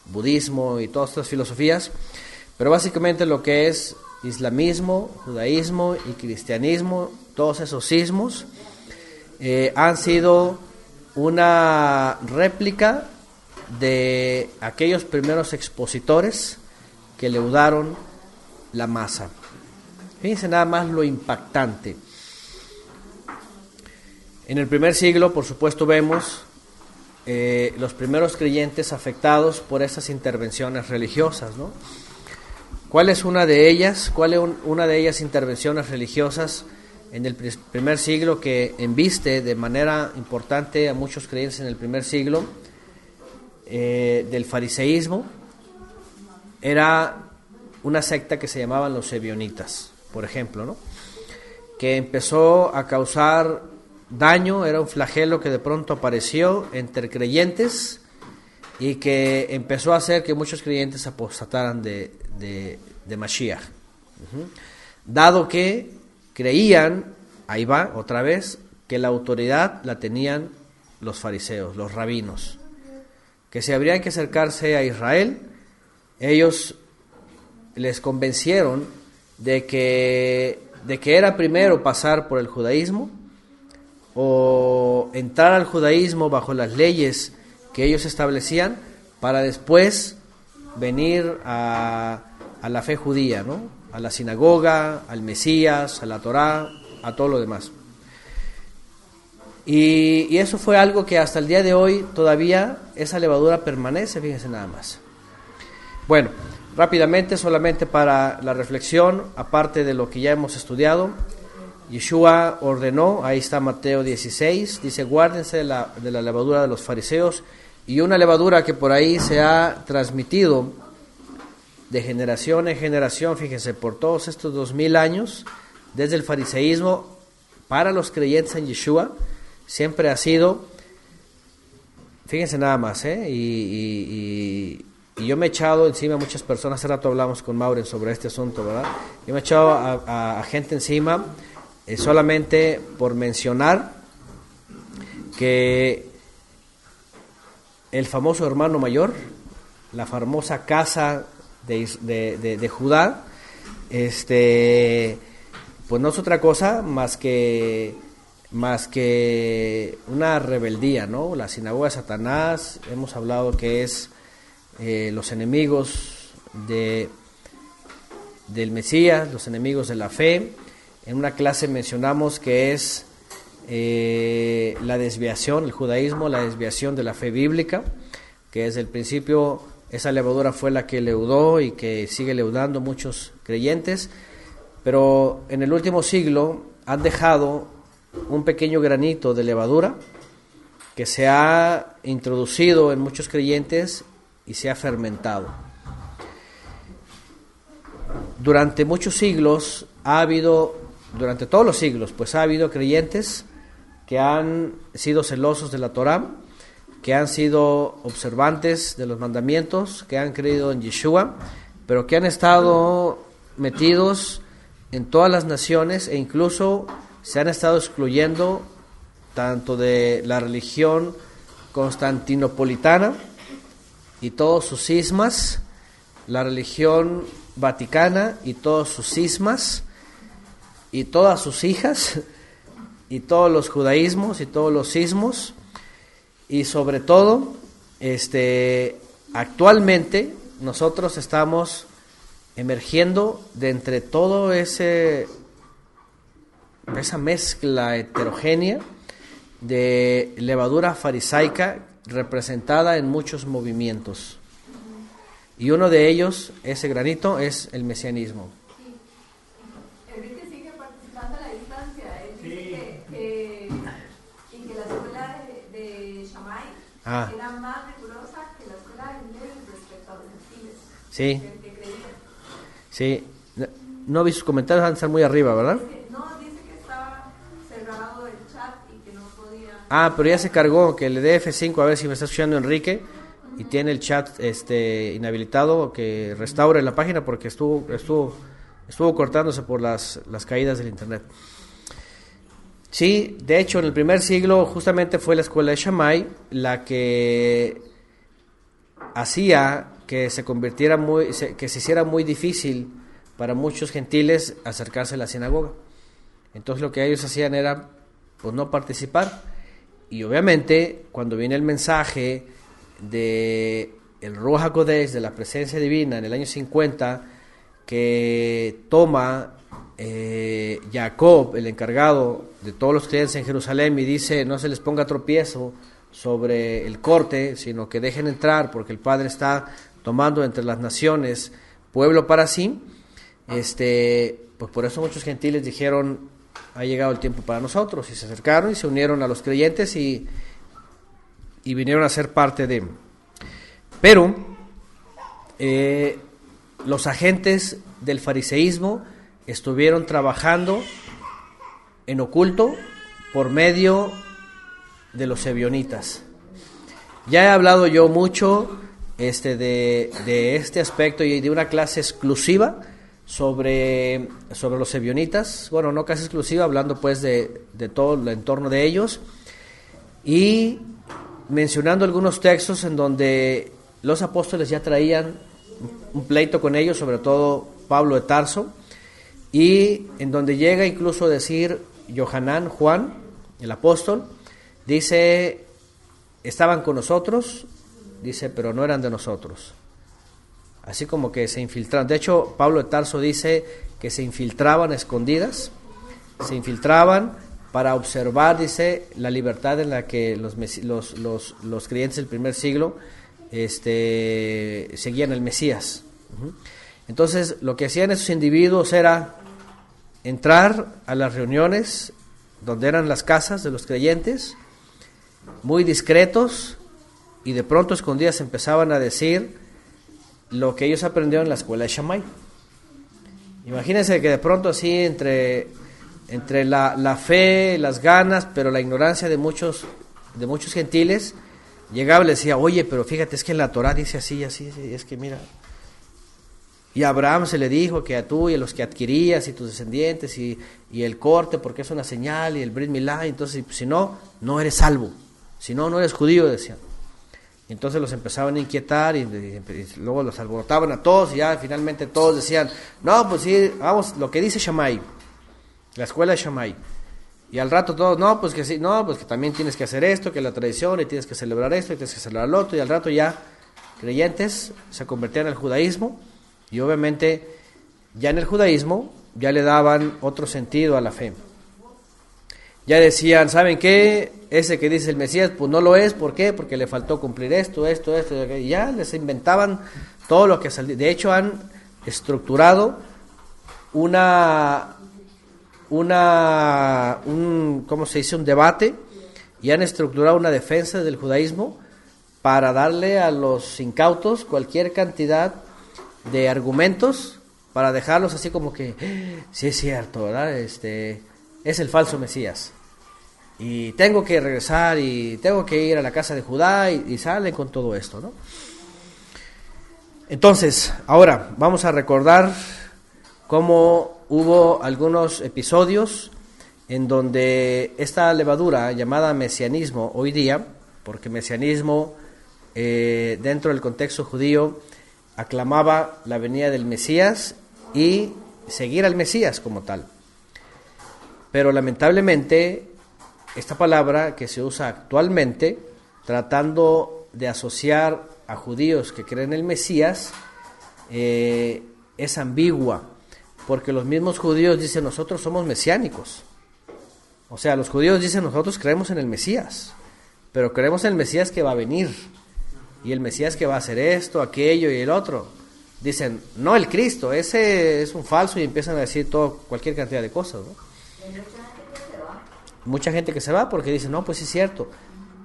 budismo y todas estas filosofías, pero básicamente lo que es islamismo, judaísmo y cristianismo, todos esos ismos han sido una réplica de aquellos primeros expositores que leudaron la masa. Fíjense nada más lo impactante. En el primer siglo, por supuesto, vemos los primeros creyentes afectados por esas intervenciones religiosas, ¿no? ¿Cuál es una de ellas? ¿Cuál es una de ellas intervenciones religiosas en el primer siglo que embiste de manera importante a muchos creyentes en el primer siglo del fariseísmo? Era una secta que se llamaban los ebionitas, por ejemplo, ¿no? Que empezó a causar daño, era un flagelo que de pronto apareció entre creyentes y que empezó a hacer que muchos creyentes apostataran de Mashiach. Dado que creían, ahí va otra vez, que la autoridad la tenían los fariseos, los rabinos, que si habrían que acercarse a Israel, ellos les convencieron de que era primero pasar por el judaísmo o entrar al judaísmo bajo las leyes que ellos establecían para después venir a la fe judía, ¿no? A la sinagoga, al Mesías, a la Torá, a todo lo demás. Y eso fue algo que hasta el día de hoy todavía esa levadura permanece, fíjense nada más. Bueno, rápidamente, solamente para la reflexión, aparte de lo que ya hemos estudiado, Yeshua ordenó, ahí está Mateo 16, dice, guárdense de la levadura de los fariseos, y una levadura que por ahí se ha transmitido de generación en generación, fíjense, por todos estos 2000 años, desde el fariseísmo, para los creyentes en Yeshua, siempre ha sido, fíjense nada más, y yo me he echado encima a muchas personas, hace rato hablamos con Maureen sobre este asunto, ¿verdad? Yo me he echado a gente encima solamente por mencionar que el famoso hermano mayor, la famosa casa de Judá, pues no es otra cosa más que una rebeldía, ¿no? La sinagoga de Satanás, hemos hablado que es los enemigos del Mesías, los enemigos de la fe, En una clase mencionamos que es la desviación, el judaísmo, la desviación de la fe bíblica, que desde el principio esa levadura fue la que leudó y que sigue leudando muchos creyentes, pero en el último siglo han dejado un pequeño granito de levadura que se ha introducido en muchos creyentes y se ha fermentado. Durante muchos siglos durante todos los siglos, pues ha habido creyentes que han sido celosos de la Torá, que han sido observantes de los mandamientos, que han creído en Yeshua, pero que han estado metidos en todas las naciones e incluso se han estado excluyendo tanto de la religión constantinopolitana y todos sus cismas, la religión vaticana y todos sus cismas, y todas sus hijas, y todos los judaísmos y todos los cismos, y sobre todo, actualmente nosotros estamos emergiendo de entre todo esa mezcla heterogénea de levadura farisaica representada en muchos movimientos. Y uno de ellos, ese granito, es el mesianismo. Enrique sigue participando a la distancia. Él dice que la escuela de Shammai era más rigurosa que la escuela de Hillel respecto a los gentiles. Sí. Que creían. Sí. No vi sus comentarios, van a estar muy arriba, ¿verdad? Dice que estaba cerrado el chat y que no podía... Pero ya se cargó, que le dé F5 a ver si me está escuchando Enrique y tiene el chat inhabilitado, que restaure la página porque estuvo cortándose por las caídas del internet. Sí, de hecho en el primer siglo justamente fue la escuela de Shammai la que hacía que que se hiciera muy difícil para muchos gentiles acercarse a la sinagoga. Entonces lo que ellos hacían era pues no participar, y obviamente cuando viene el mensaje de el Ruach HaKodesh, de la presencia divina en el año 50, que toma Jacob, el encargado de todos los creyentes en Jerusalén, y dice no se les ponga tropiezo sobre el corte, sino que dejen entrar porque el Padre está tomando entre las naciones pueblo para sí, pues por eso muchos gentiles dijeron ha llegado el tiempo para nosotros, y se acercaron y se unieron a los creyentes y vinieron a ser parte de. Pero los agentes del fariseísmo estuvieron trabajando en oculto por medio de los ebionitas. Ya he hablado yo mucho de este aspecto y de una clase exclusiva sobre los ebionitas, bueno, no casi exclusiva, hablando pues de todo el entorno de ellos, y mencionando algunos textos en donde los apóstoles ya traían un pleito con ellos, sobre todo Pablo de Tarso, y en donde llega incluso a decir Yohanan, Juan, el apóstol, dice, estaban con nosotros, dice, pero no eran de nosotros. Así como que se infiltraron. De hecho, Pablo de Tarso dice que se infiltraban a escondidas, se infiltraban para observar, dice, la libertad en la que los creyentes del primer siglo seguían el Mesías. Entonces, lo que hacían esos individuos era entrar a las reuniones donde eran las casas de los creyentes, muy discretos, y de pronto escondidas empezaban a decir lo que ellos aprendieron en la escuela de Shammai. Imagínense que de pronto así entre la fe, las ganas, pero la ignorancia de muchos gentiles, llegaba y le decía, oye, pero fíjate, es que en la Torah dice así, así, es que mira. Y a Abraham se le dijo que a tú y a los que adquirías y tus descendientes y el corte porque es una señal y el Brit Milá, entonces si no, no eres salvo, si no, no eres judío, decían. Y entonces los empezaban a inquietar y luego los alborotaban a todos, y ya finalmente todos decían, no, pues sí, vamos, lo que dice Shammai, la escuela de Shammai. Y al rato todos, no, pues que sí, no, pues que también tienes que hacer esto, que la tradición, y tienes que celebrar esto, y tienes que celebrar lo otro, y al rato ya creyentes se convertían al judaísmo, y obviamente ya en el judaísmo ya le daban otro sentido a la fe. Ya decían, ¿saben qué? Ese que dice el Mesías, pues no lo es. ¿Por qué? Porque le faltó cumplir esto. Y ya les inventaban todo lo que salía. De hecho, han estructurado un debate, y han estructurado una defensa del judaísmo para darle a los incautos cualquier cantidad de argumentos para dejarlos así como que sí es cierto, ¿verdad? Es el falso Mesías y tengo que regresar y tengo que ir a la casa de Judá, y salen con todo esto, ¿no? Entonces, ahora vamos a recordar cómo hubo algunos episodios en donde esta levadura llamada mesianismo hoy día, porque mesianismo dentro del contexto judío aclamaba la venida del Mesías y seguir al Mesías como tal. Pero lamentablemente esta palabra que se usa actualmente, tratando de asociar a judíos que creen en el Mesías, es ambigua, porque los mismos judíos dicen nosotros somos mesiánicos. O sea, los judíos dicen nosotros creemos en el Mesías, pero creemos en el Mesías que va a venir, y el Mesías que va a hacer esto, aquello y el otro. Dicen, no el Cristo, ese es un falso, y empiezan a decir cualquier cantidad de cosas, ¿no? Mucha gente que se va porque dicen, no, pues sí es cierto,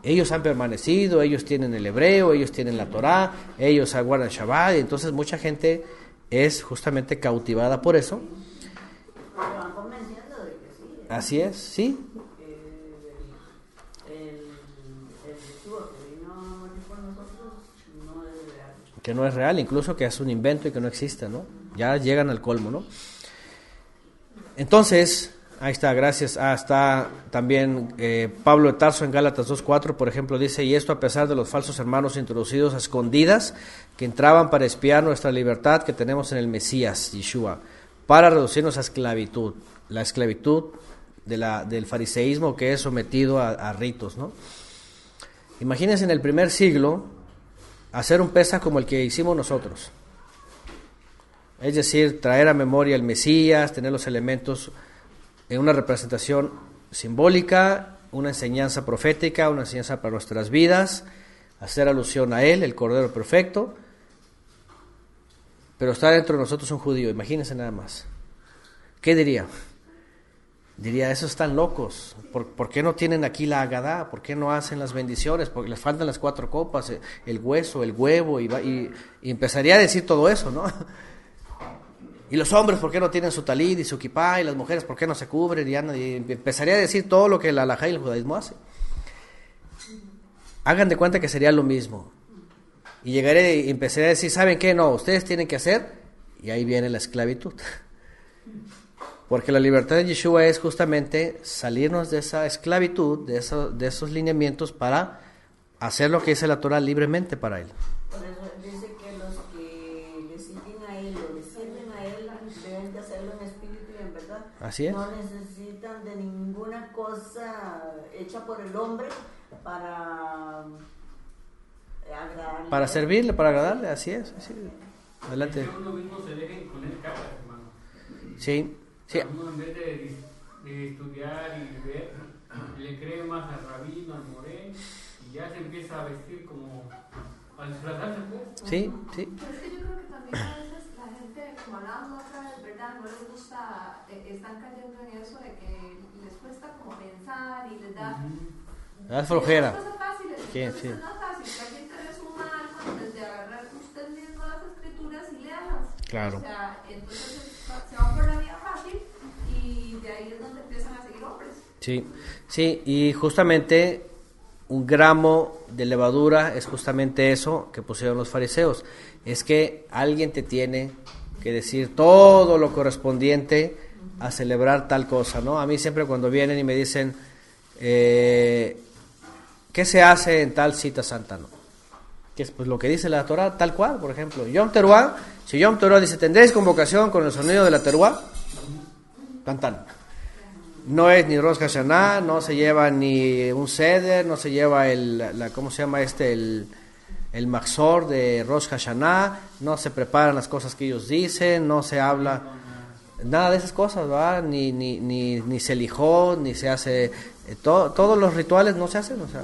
ellos han permanecido, ellos tienen el hebreo, ellos tienen la Torá, ellos guardan Shabbat, y entonces mucha gente es justamente cautivada por eso. Así es, sí. Que no es real, incluso que es un invento y que no existe, ¿no? Ya llegan al colmo, ¿no? Entonces, ahí está, gracias. Está también Pablo de Tarso en Gálatas 2:4, por ejemplo, dice, y esto a pesar de los falsos hermanos introducidos a escondidas, que entraban para espiar nuestra libertad que tenemos en el Mesías, Yeshua, para reducirnos a esclavitud, la esclavitud del fariseísmo que es sometido a ritos, ¿no? Imagínense en el primer siglo hacer un Pesaj como el que hicimos nosotros, es decir, traer a memoria el Mesías, tener los elementos en una representación simbólica, una enseñanza profética, una enseñanza para nuestras vidas, hacer alusión a él, el Cordero Perfecto, pero está dentro de nosotros un judío. Imagínense nada más. ¿Qué diría? Diría, esos están locos. ¿Por qué no tienen aquí la Agadá? ¿Por qué no hacen las bendiciones? Porque les faltan las 4 copas, el hueso, el huevo, y empezaría a decir todo eso, ¿no? Y los hombres, ¿por qué no tienen su talid y su kipá? Y las mujeres, ¿por qué no se cubren? Y empezaría a decir todo lo que la halajá y el judaísmo hace. Hagan de cuenta que sería lo mismo. Y llegaré y empezaré a decir, ¿saben qué? No, ustedes tienen que hacer, y ahí viene la esclavitud. Porque la libertad de Yeshua es justamente salirnos de esa esclavitud, de esos lineamientos, para hacer lo que dice la Torah libremente para él. Por eso dice que los que le siguen a él o le sirven a él deben de hacerlo en espíritu y en verdad. Así es. No necesitan de ninguna cosa hecha por el hombre para agradarle. Para servirle, para agradarle, así es. Sí. Adelante. Que uno mismo se deje con él cara, hermano. Sí. Sí. Uno en vez de estudiar y ver, le cree más al rabino, al morén, y ya se empieza a vestir como a disfrazarse, pues. Sí, sí. Pero es que yo creo que también a veces la gente, como hablábamos otra vez, ¿verdad? No les gusta, están cayendo en eso de que les cuesta como pensar y les da... Da flojera. Es cosas fáciles, ¿Qué? entonces Sí. es más fácil que alguien te des un alma desde agarrar usted mismo las escrituras y leerlas. Claro. O sea, entonces se van por la vía fácil y de ahí es donde empiezan a seguir hombres. Sí, sí, y justamente un gramo de levadura es justamente eso que pusieron los fariseos. Es que alguien te tiene que decir todo lo correspondiente a celebrar tal cosa, ¿no? A mí siempre cuando vienen y me dicen, ¿qué se hace en tal cita santa? ¿No? Que es pues lo que dice la Torah, tal cual, por ejemplo. Yom Teruah, si Yom Teruah dice, tendréis convocación con el sonido de la Teruah, cantan. No es ni Rosh Hashanah, no se lleva ni un Seder, no se lleva ¿cómo se llama el Maxor de Rosh Hashanah, no se preparan las cosas que ellos dicen, no se habla, nada de esas cosas, ¿verdad? Ni se lijó, ni se hace, todos los rituales no se hacen, o sea,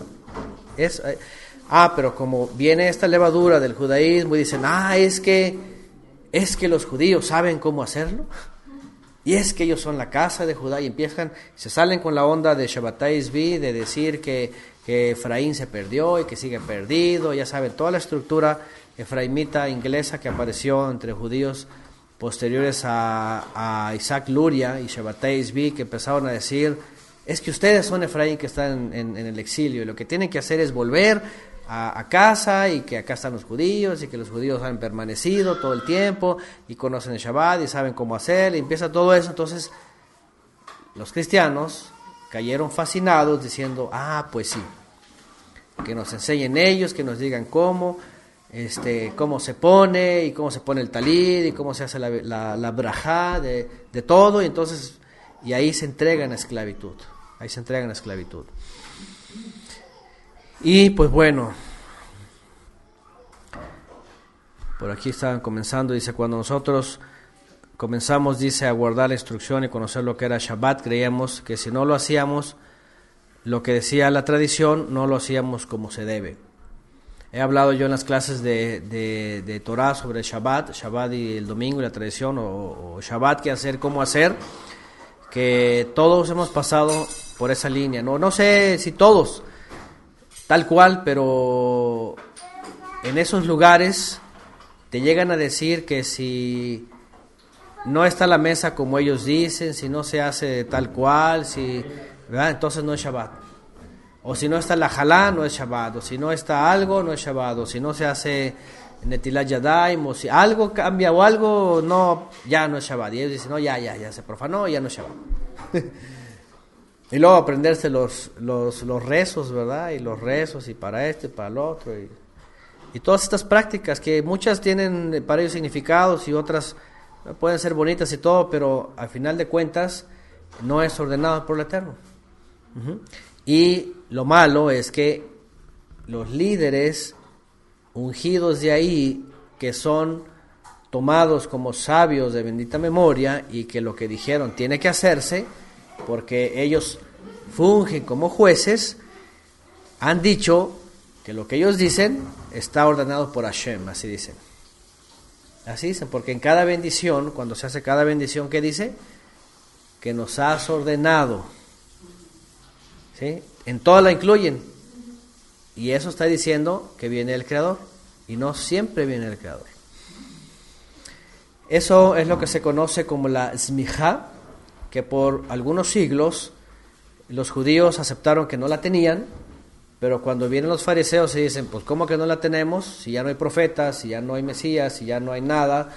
pero como viene esta levadura del judaísmo y dicen, es que los judíos saben cómo hacerlo, y es que ellos son la casa de Judá, y se salen con la onda de Shabbatai Zvi, de decir que Efraín se perdió y que sigue perdido, ya saben, toda la estructura efraimita inglesa que apareció entre judíos posteriores a Isaac Luria y Shabbatai Zvi, que empezaron a decir, es que ustedes son Efraín que están en el exilio, y lo que tienen que hacer es volver a casa, y que acá están los judíos, y que los judíos han permanecido todo el tiempo, y conocen el Shabbat, y saben cómo hacer, y empieza todo eso. Entonces, los cristianos cayeron fascinados diciendo, pues sí, que nos enseñen ellos, que nos digan cómo se pone, y cómo se pone el talid, y cómo se hace la brajá de todo, y entonces, y ahí se entregan a esclavitud, Y pues bueno, por aquí estaban comenzando, dice, cuando nosotros comenzamos, dice, a guardar la instrucción y conocer lo que era Shabbat, creíamos que si no lo hacíamos, lo que decía la tradición, no lo hacíamos como se debe. He hablado yo en las clases de Torah sobre Shabbat y el domingo y la tradición, o Shabbat, qué hacer, cómo hacer, que todos hemos pasado por esa línea, no sé si todos, tal cual, pero en esos lugares te llegan a decir que si no está la mesa como ellos dicen, si no se hace tal cual, ¿verdad? Entonces no es Shabbat. O si no está la jalá, no es Shabbat. O si no está algo, no es Shabbat. O si no se hace Netilat Yadayim, o si algo cambia o algo, no, ya no es Shabbat. Y ellos dicen, no, ya se profanó, ya no es Shabbat. Y luego aprenderse los rezos, ¿verdad? Y los rezos, y para y para el otro. Y todas estas prácticas, que muchas tienen para ellos significados y otras pueden ser bonitas y todo, pero al final de cuentas no es ordenado por el Eterno. Y lo malo es que los líderes ungidos de ahí, que son tomados como sabios de bendita memoria, y que lo que dijeron tiene que hacerse, porque ellos fungen como jueces, han dicho que lo que ellos dicen está ordenado por Hashem, así dicen, porque en cada bendición, cuando se hace cada bendición, ¿qué dice? Que nos has ordenado, ¿sí? En toda la incluyen, y eso está diciendo que viene el Creador, y no siempre viene el Creador. Eso es lo que se conoce como la Zmijá, que por algunos siglos los judíos aceptaron que no la tenían, pero cuando vienen los fariseos y dicen, pues ¿cómo que no la tenemos? Si ya no hay profetas, si ya no hay Mesías, si ya no hay nada.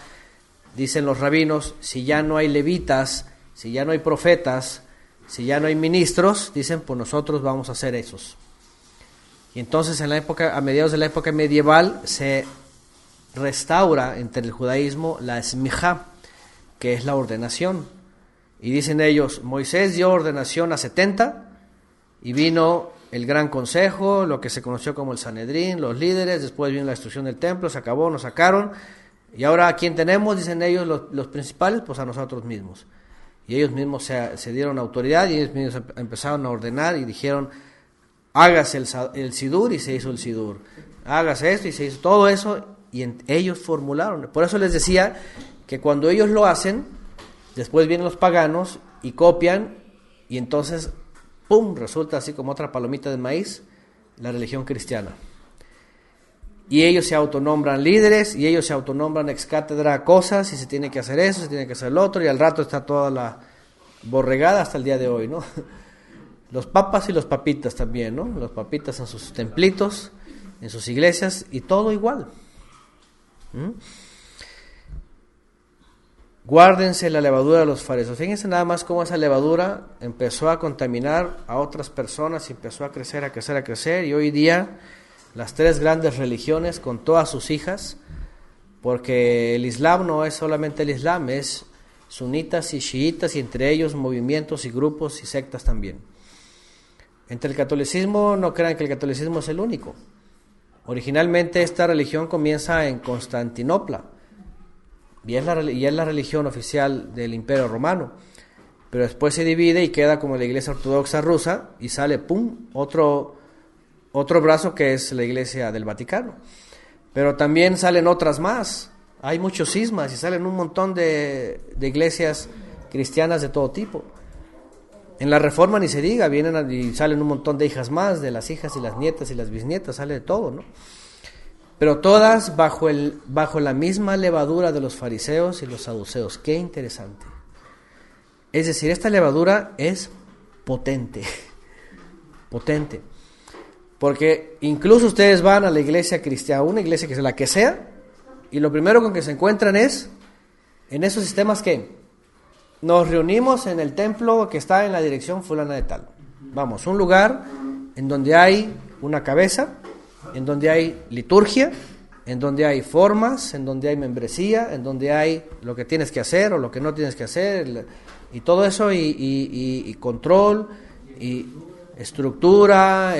Dicen los rabinos, si ya no hay levitas, si ya no hay profetas, si ya no hay ministros, dicen, pues nosotros vamos a ser esos. Y entonces a mediados de la época medieval se restaura entre el judaísmo la Esmijá, que es la ordenación. Y dicen ellos, Moisés dio ordenación a 70, y vino el gran consejo, lo que se conoció como el Sanedrín, los líderes, después vino la destrucción del templo, se acabó, nos sacaron, y ahora ¿a quién tenemos? Dicen ellos, los principales, pues a nosotros mismos. Y ellos mismos se dieron autoridad, y ellos mismos empezaron a ordenar, y dijeron, hágase el sidur, y se hizo el sidur, hágase esto, y se hizo todo eso, y ellos formularon. Por eso les decía que cuando ellos lo hacen, después vienen los paganos y copian, y entonces, ¡pum!, resulta así como otra palomita de maíz, la religión cristiana. Y ellos se autonombran líderes, y ellos se autonombran ex cátedra cosas, y se tiene que hacer eso, se tiene que hacer lo otro, y al rato está toda la borregada hasta el día de hoy, ¿no? Los papas y los papitas también, ¿no? Los papitas en sus templitos, en sus iglesias, y todo igual. Guárdense la levadura de los fariseos. Fíjense nada más cómo esa levadura empezó a contaminar a otras personas y empezó a crecer, y hoy día las tres grandes religiones con todas sus hijas, porque el Islam no es solamente el Islam, es sunitas y chiitas, y entre ellos movimientos y grupos y sectas también. Entre el catolicismo, no crean que el catolicismo es el único. Originalmente esta religión comienza en Constantinopla, y es la religión oficial del Imperio Romano. Pero después se divide y queda como la Iglesia Ortodoxa rusa y sale, ¡pum!, otro brazo que es la Iglesia del Vaticano. Pero también salen otras más. Hay muchos cismas y salen un montón de iglesias cristianas de todo tipo. En la Reforma ni se diga, vienen y salen un montón de hijas más, de las hijas y las nietas y las bisnietas, sale de todo, ¿no? Pero todas bajo la misma levadura de los fariseos y los saduceos. Qué interesante. Es decir, esta levadura es potente, potente. Porque incluso ustedes van a la iglesia cristiana, una iglesia que sea la que sea, y lo primero con que se encuentran es en esos sistemas que nos reunimos en el templo que está en la dirección fulana de tal. Vamos, un lugar en donde hay una cabeza, en donde hay liturgia, en donde hay formas, en donde hay membresía, en donde hay lo que tienes que hacer o lo que no tienes que hacer, y todo eso, y control, y estructura,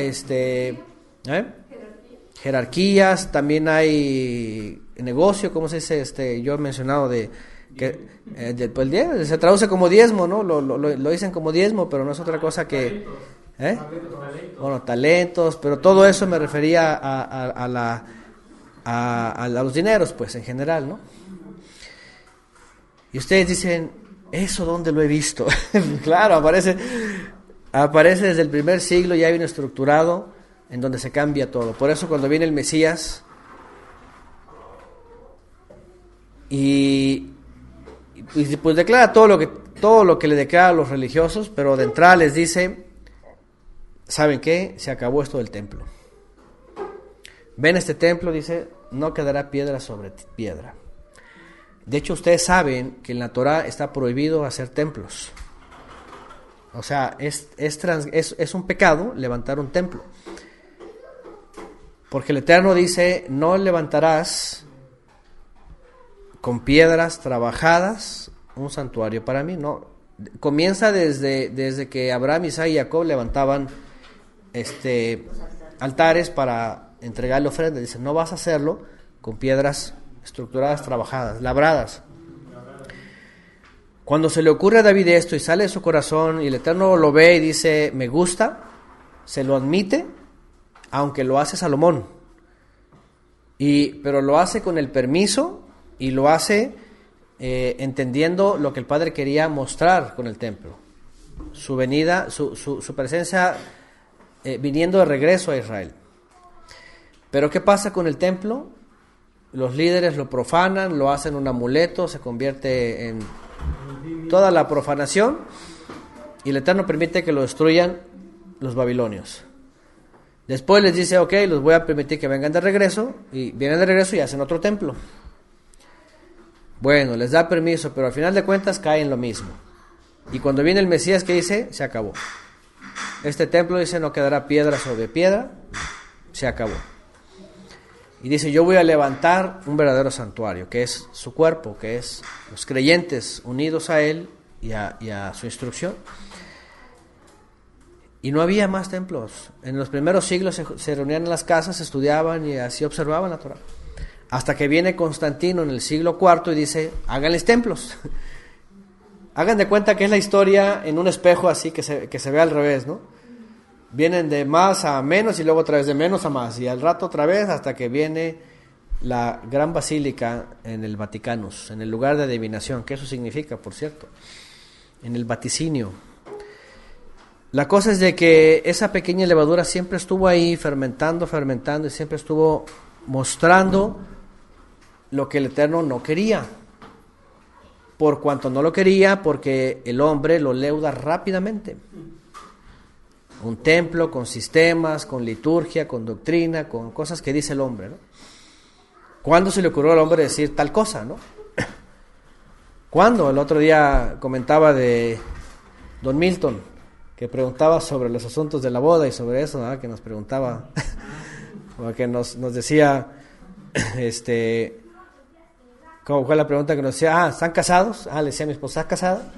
jerarquías, también hay negocio, ¿cómo se dice? Yo he mencionado se traduce como diezmo, ¿no? Lo dicen como diezmo, pero no es otra cosa que... Bueno, talentos, pero todo eso me refería a los dineros, pues, en general, ¿no? Y ustedes dicen, ¿eso dónde lo he visto? Claro, aparece desde el primer siglo, ya hay un estructurado en donde se cambia todo. Por eso cuando viene el Mesías y pues declara todo lo que le declara a los religiosos, pero de entrada les dice, ¿saben qué? Se acabó esto del templo. Ven este templo, dice, no quedará piedra sobre piedra. De hecho, ustedes saben que en la Torá está prohibido hacer templos. O sea, es un pecado levantar un templo. Porque el Eterno dice, no levantarás con piedras trabajadas un santuario para mí. No, comienza desde que Abraham, Isaac y Jacob levantaban altares para entregarle ofrenda. Dice, no vas a hacerlo con piedras estructuradas, trabajadas, labradas. Cuando se le ocurre a David esto y sale de su corazón y el Eterno lo ve y dice, me gusta, se lo admite, aunque lo hace Salomón. Pero lo hace con el permiso y lo hace entendiendo lo que el Padre quería mostrar con el templo. Su venida, su presencia viniendo de regreso a Israel. Pero ¿qué pasa con el templo? Los líderes lo profanan, lo hacen un amuleto, se convierte en toda la profanación y el Eterno permite que lo destruyan los babilonios. Después les dice, ok, los voy a permitir que vengan de regreso, y vienen de regreso y hacen otro templo. Bueno, les da permiso, pero al final de cuentas caen lo mismo. Y cuando viene el Mesías, ¿qué dice? Se acabó. Este templo, dice, no quedará piedra sobre piedra, se acabó. Y dice, yo voy a levantar un verdadero santuario, que es su cuerpo, que es los creyentes unidos a Él y a su instrucción. Y no había más templos. En los primeros siglos se reunían en las casas, estudiaban y así observaban la Torah. Hasta que viene Constantino en el siglo IV y dice, háganles templos. Hagan de cuenta que es la historia en un espejo así que se ve al revés, ¿no? Vienen de más a menos y luego otra vez de menos a más. Y al rato otra vez hasta que viene la gran basílica en el Vaticanus, en el lugar de adivinación, que eso significa, por cierto, en el vaticinio. La cosa es de que esa pequeña levadura siempre estuvo ahí fermentando y siempre estuvo mostrando lo que el Eterno no quería. Por cuanto no lo quería, porque el hombre lo leuda rápidamente. Un templo con sistemas, con liturgia, con doctrina, con cosas que dice el hombre, ¿no? ¿Cuándo se le ocurrió al hombre decir tal cosa, no? ¿Cuándo? El otro día comentaba de Don Milton, que preguntaba sobre los asuntos de la boda y sobre eso, ¿no? Que nos preguntaba, o que nos decía, ¿cómo fue la pregunta que nos decía? ¿Están casados? Le decía a mi esposa, ¿estás casada?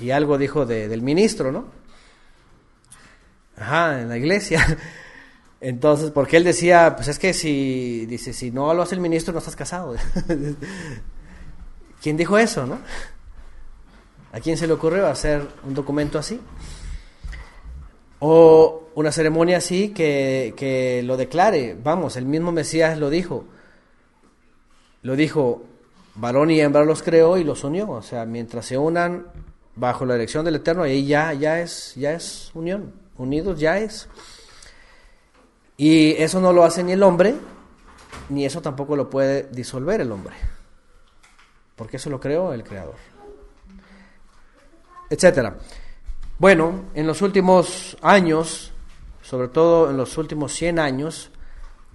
Y algo dijo del ministro, ¿no? En la iglesia. Entonces, porque él decía, pues es que si no lo hace el ministro no estás casado. ¿Quién dijo eso, no? ¿A quién se le ocurrió hacer un documento así? O una ceremonia así que lo declare. Vamos, el mismo Mesías lo dijo. Lo dijo, varón y hembra los creó y los unió. O sea, mientras se unan bajo la dirección del Eterno, ahí ya es unión. Unidos ya es. Y eso no lo hace ni el hombre, ni eso tampoco lo puede disolver el hombre. Porque eso lo creó el Creador. Etcétera. Bueno, en los últimos años, sobre todo en los últimos 100 años,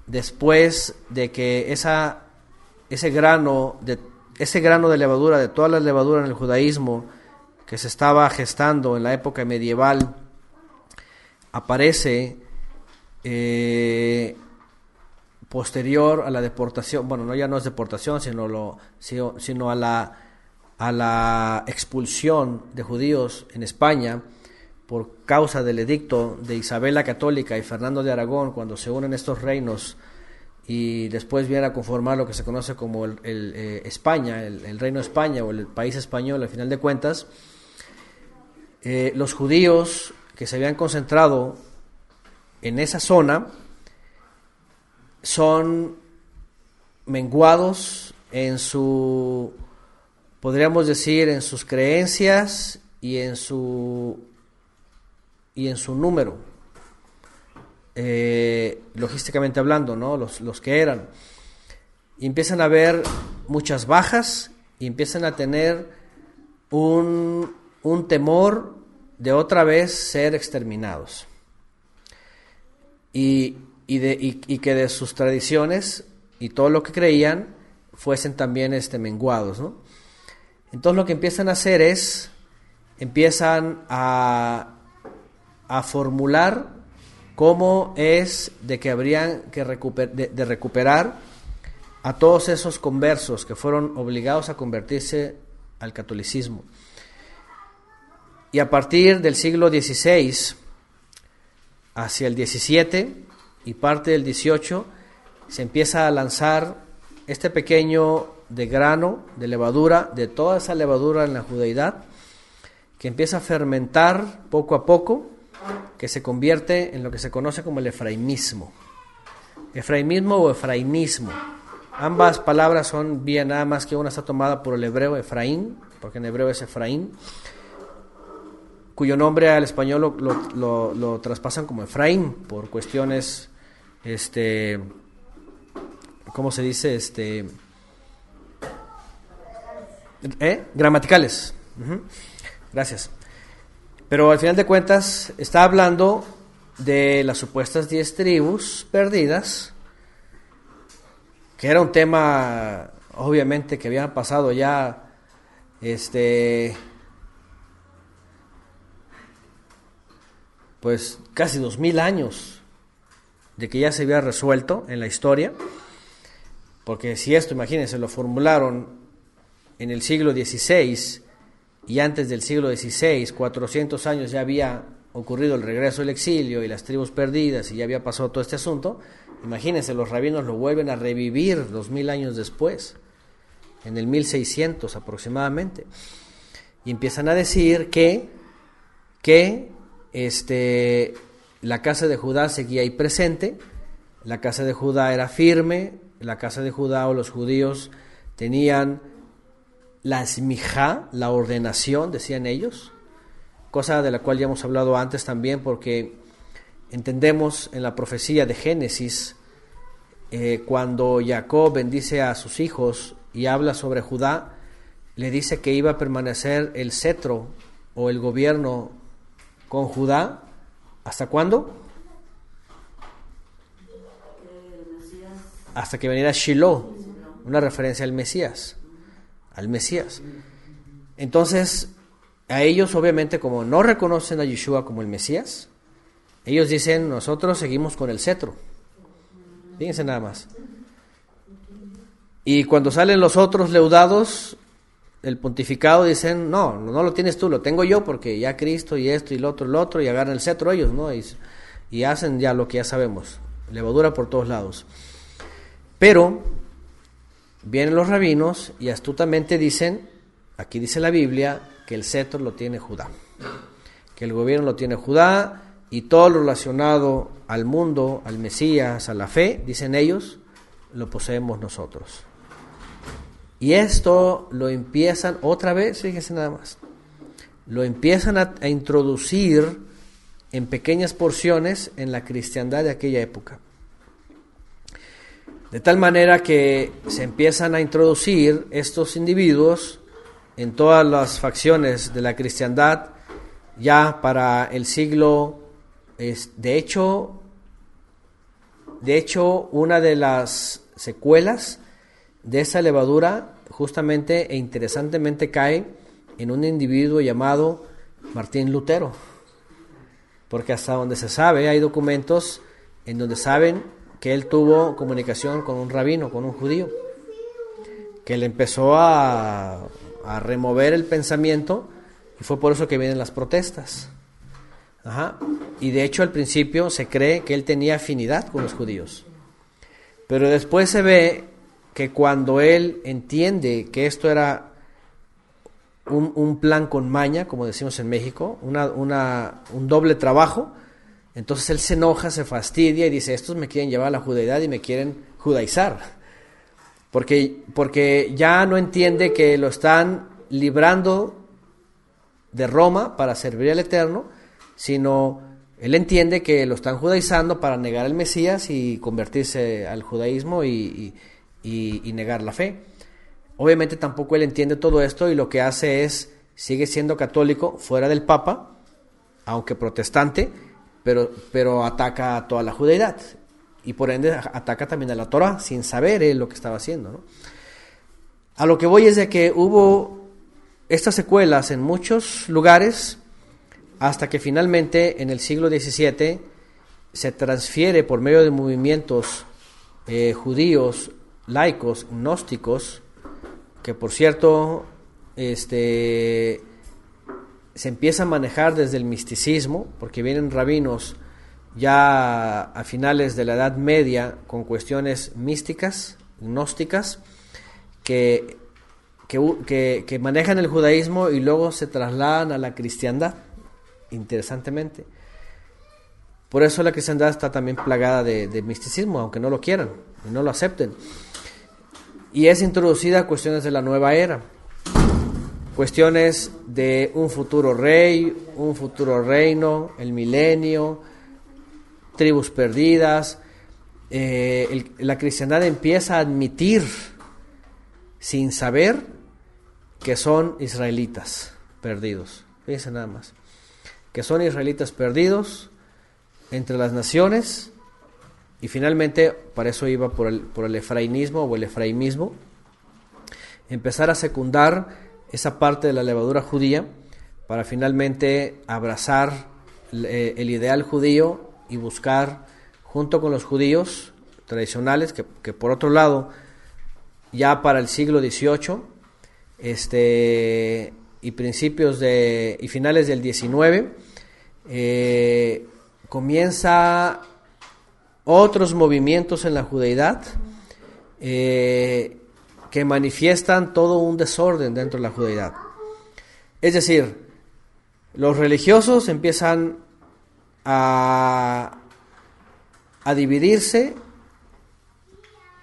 después de que ese grano de levadura, de toda la levadura en el judaísmo que se estaba gestando en la época medieval, aparece posterior a la deportación, bueno, ya no es deportación, sino a la expulsión de judíos en España por causa del edicto de Isabel la Católica y Fernando de Aragón, cuando se unen estos reinos y después viene a conformar lo que se conoce como España, el Reino de España o el país español, al final de cuentas, los judíos que se habían concentrado en esa zona son menguados en su, podríamos decir, en sus creencias y en su número, logísticamente hablando, ¿no? Los que eran, y empiezan a haber muchas bajas y empiezan a tener un temor de otra vez ser exterminados y que de sus tradiciones y todo lo que creían fuesen también menguados, ¿no? Entonces lo que empiezan a hacer es, empiezan a formular cómo es de que habrían que recuperar a todos esos conversos que fueron obligados a convertirse al catolicismo. Y a partir del siglo XVI hacia el XVII y parte del XVIII se empieza a lanzar este pequeño de grano, de levadura, de toda esa levadura en la judaidad, que empieza a fermentar poco a poco, que se convierte en lo que se conoce como el efraimismo. Efraimismo o efraimismo. Ambas palabras son bien, nada más que una está tomada por el hebreo Efraín, porque en hebreo es Efraín, cuyo nombre al español lo traspasan como Efraín por cuestiones, ¿cómo se dice? Gramaticales. Gracias. Pero al final de cuentas está hablando de las supuestas 10 tribus perdidas, que era un tema obviamente que había pasado ya pues casi 2000 años de que ya se había resuelto en la historia, porque si esto, imagínense, lo formularon en el siglo XVI y antes del siglo XVI, 400 años ya había ocurrido el regreso del exilio y las tribus perdidas y ya había pasado todo este asunto, imagínense, los rabinos lo vuelven a revivir 2000 años después, en el 1600 aproximadamente, y empiezan a decir que la casa de Judá seguía ahí presente, la casa de Judá era firme, la casa de Judá o los judíos tenían la smijá, la ordenación, decían ellos, cosa de la cual ya hemos hablado antes también, porque entendemos en la profecía de Génesis, cuando Jacob bendice a sus hijos y habla sobre Judá, le dice que iba a permanecer el cetro o el gobierno con Judá, ¿hasta cuándo? Hasta que viniera Shiloh, una referencia al Mesías. Entonces, a ellos obviamente, como no reconocen a Yeshua como el Mesías, ellos dicen, nosotros seguimos con el cetro. Fíjense nada más. Y cuando salen los otros leudados, el pontificado, dicen, no lo tienes tú, lo tengo yo, porque ya Cristo y esto y lo otro, y agarran el cetro ellos, ¿no? Y hacen ya lo que ya sabemos, levadura por todos lados. Pero vienen los rabinos y astutamente dicen, aquí dice la Biblia, que el cetro lo tiene Judá, que el gobierno lo tiene Judá, y todo lo relacionado al mundo, al Mesías, a la fe, dicen ellos, lo poseemos nosotros. Y esto lo empiezan otra vez, fíjense nada más, lo empiezan a introducir en pequeñas porciones en la cristiandad de aquella época. De tal manera que se empiezan a introducir estos individuos en todas las facciones de la cristiandad ya para el siglo. De hecho, una de las secuelas de esa levadura justamente e interesantemente cae en un individuo llamado Martín Lutero, porque hasta donde se sabe hay documentos en donde saben que él tuvo comunicación con un rabino, con un judío, que le empezó a remover el pensamiento, y fue por eso que vienen las protestas. Y de hecho al principio se cree que él tenía afinidad con los judíos, pero después se ve que cuando él entiende que esto era un plan con maña, como decimos en México, un doble trabajo, entonces él se enoja, se fastidia y dice, estos me quieren llevar a la judaidad y me quieren judaizar, porque ya no entiende que lo están librando de Roma para servir al Eterno, sino él entiende que lo están judaizando para negar al Mesías y convertirse al judaísmo y negar la fe. Obviamente tampoco él entiende todo esto, y lo que hace es, sigue siendo católico fuera del Papa, aunque protestante, pero ataca a toda la judaidad, y por ende ataca también a la Torah, sin saber él lo que estaba haciendo, ¿no? A lo que voy es de que hubo estas secuelas en muchos lugares, hasta que finalmente en el siglo XVII se transfiere por medio de movimientos judíos, laicos, gnósticos, que por cierto se empieza a manejar desde el misticismo, porque vienen rabinos ya a finales de la Edad Media con cuestiones místicas, gnósticas, que manejan el judaísmo y luego se trasladan a la cristiandad, interesantemente. Por eso la cristiandad está también plagada de misticismo, aunque no lo quieran y no lo acepten. Y es introducida a cuestiones de la nueva era, cuestiones de un futuro rey, un futuro reino, el milenio, tribus perdidas. La cristiandad empieza a admitir, sin saber, que son israelitas perdidos. Fíjense nada más, que son israelitas perdidos entre las naciones, y finalmente, para eso iba por el efrainismo o el efraimismo, empezar a secundar esa parte de la levadura judía para finalmente abrazar el ideal judío y buscar, junto con los judíos tradicionales, que por otro lado, ya para el siglo XVIII y principios y finales del XIX, comienza otros movimientos en la judaidad que manifiestan todo un desorden dentro de la judaidad. Es decir, los religiosos empiezan a dividirse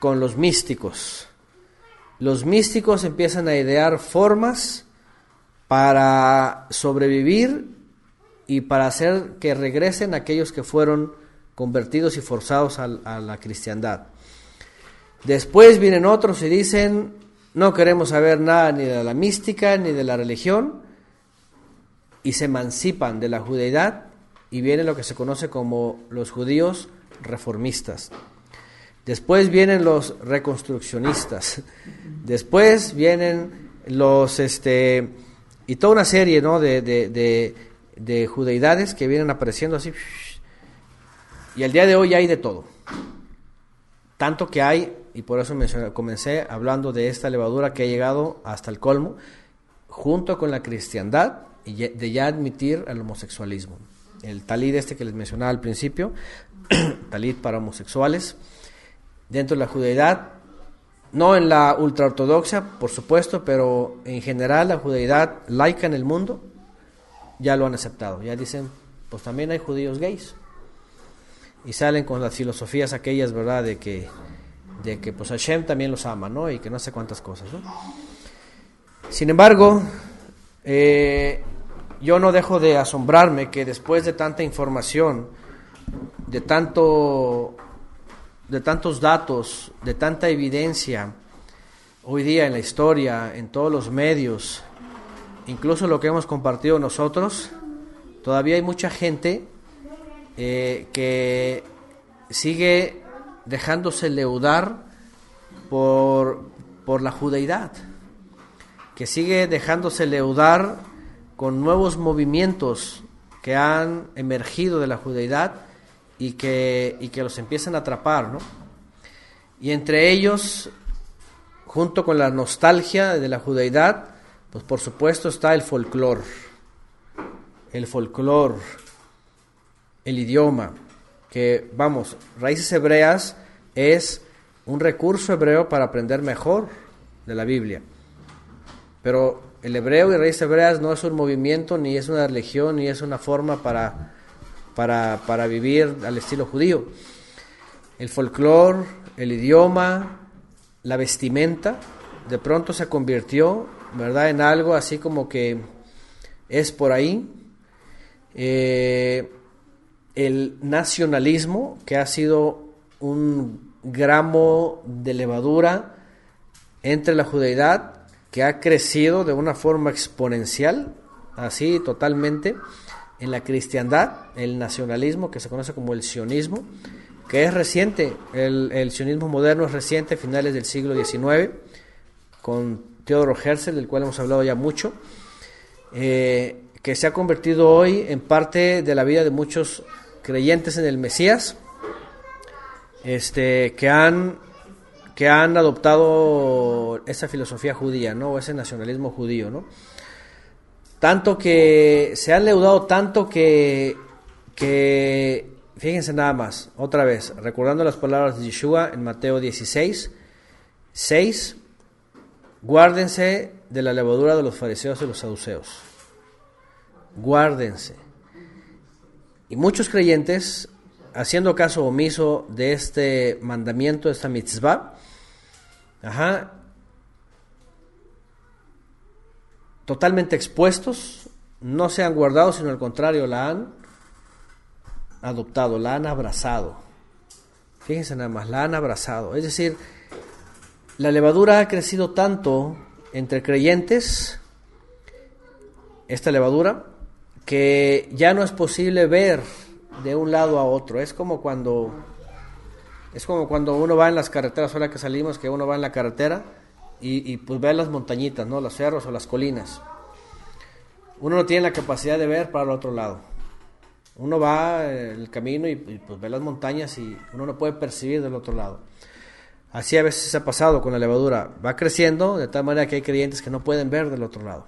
con los místicos. Los místicos empiezan a idear formas para sobrevivir y para hacer que regresen aquellos que fueron convertidos y forzados a la cristiandad. Después vienen otros y dicen, no queremos saber nada ni de la mística ni de la religión, y se emancipan de la judaidad, y viene lo que se conoce como los judíos reformistas. Después vienen los reconstruccionistas. Después vienen los y toda una serie, ¿no?, de judeidades que vienen apareciendo así. Y al día de hoy hay de todo. Tanto que hay, y por eso comencé hablando de esta levadura que ha llegado hasta el colmo, junto con la cristiandad, y de ya admitir el homosexualismo. El talid que les mencionaba al principio, talid para homosexuales, dentro de la judeidad, no en la ultraortodoxia, por supuesto, pero en general la judeidad laica en el mundo ya lo han aceptado. Ya dicen, pues también hay judíos gays. Y salen con las filosofías aquellas, ¿verdad? De que pues Hashem también los ama, ¿no? Y que no sé cuántas cosas, ¿no? Sin embargo, yo no dejo de asombrarme que después de tanta información, de tantos datos, de tanta evidencia, hoy día en la historia, en todos los medios, incluso lo que hemos compartido nosotros, todavía hay mucha gente que sigue dejándose leudar por la judeidad, que sigue dejándose leudar con nuevos movimientos que han emergido de la judeidad y que los empiezan a atrapar, ¿no? Y entre ellos, junto con la nostalgia de la judeidad, pues por supuesto está el folclore, el idioma, que vamos, raíces hebreas es un recurso hebreo para aprender mejor de la Biblia. Pero el hebreo y raíces hebreas no es un movimiento, ni es una religión, ni es una forma para vivir al estilo judío. El folclore, el idioma, la vestimenta, de pronto se convirtió, ¿verdad?, en algo así como que es por ahí. El nacionalismo, que ha sido un gramo de levadura entre la judeidad, que ha crecido de una forma exponencial, así totalmente, en la cristiandad, el nacionalismo, que se conoce como el sionismo, que es reciente, el sionismo moderno es reciente, finales del siglo XIX, con Theodor Herzl, del cual hemos hablado ya mucho, que se ha convertido hoy en parte de la vida de muchos creyentes en el Mesías, que han adoptado esa filosofía judía, ¿no? O ese nacionalismo judío, ¿no? Tanto que se han leudado tanto que fíjense nada más, otra vez, recordando las palabras de Yeshua en Mateo 16:6, guárdense de la levadura de los fariseos y los saduceos. Guárdense. Y muchos creyentes, haciendo caso omiso de este mandamiento, de esta mitzvah, totalmente expuestos, no se han guardado, sino al contrario, la han adoptado, la han abrazado. Fíjense nada más, la han abrazado. Es decir, la levadura ha crecido tanto entre creyentes, esta levadura, que ya no es posible ver de un lado a otro. Es como cuando uno va en las carreteras, ahora que salimos, que uno va en la carretera y pues ve las montañitas, ¿no? Los cerros o las colinas. Uno no tiene la capacidad de ver para el otro lado. Uno va en el camino y pues ve las montañas y uno no puede percibir del otro lado. Así a veces ha pasado con la levadura. Va creciendo de tal manera que hay creyentes que no pueden ver del otro lado,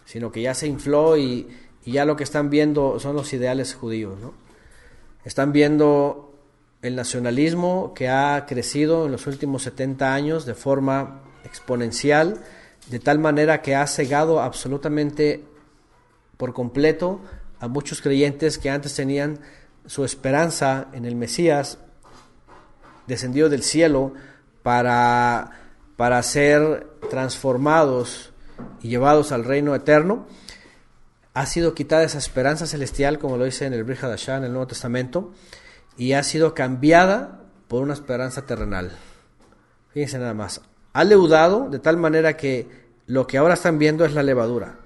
sino que ya se infló y ya lo que están viendo son los ideales judíos, ¿no? Están viendo el nacionalismo que ha crecido en los últimos 70 años de forma exponencial, de tal manera que ha cegado absolutamente por completo a muchos creyentes que antes tenían su esperanza en el Mesías descendido del cielo para ser transformados y llevados al reino eterno. Ha sido quitada esa esperanza celestial, como lo dice en el Brit Hadashah, en el Nuevo Testamento, y ha sido cambiada por una esperanza terrenal. Fíjense nada más. Ha leudado de tal manera que lo que ahora están viendo es la levadura.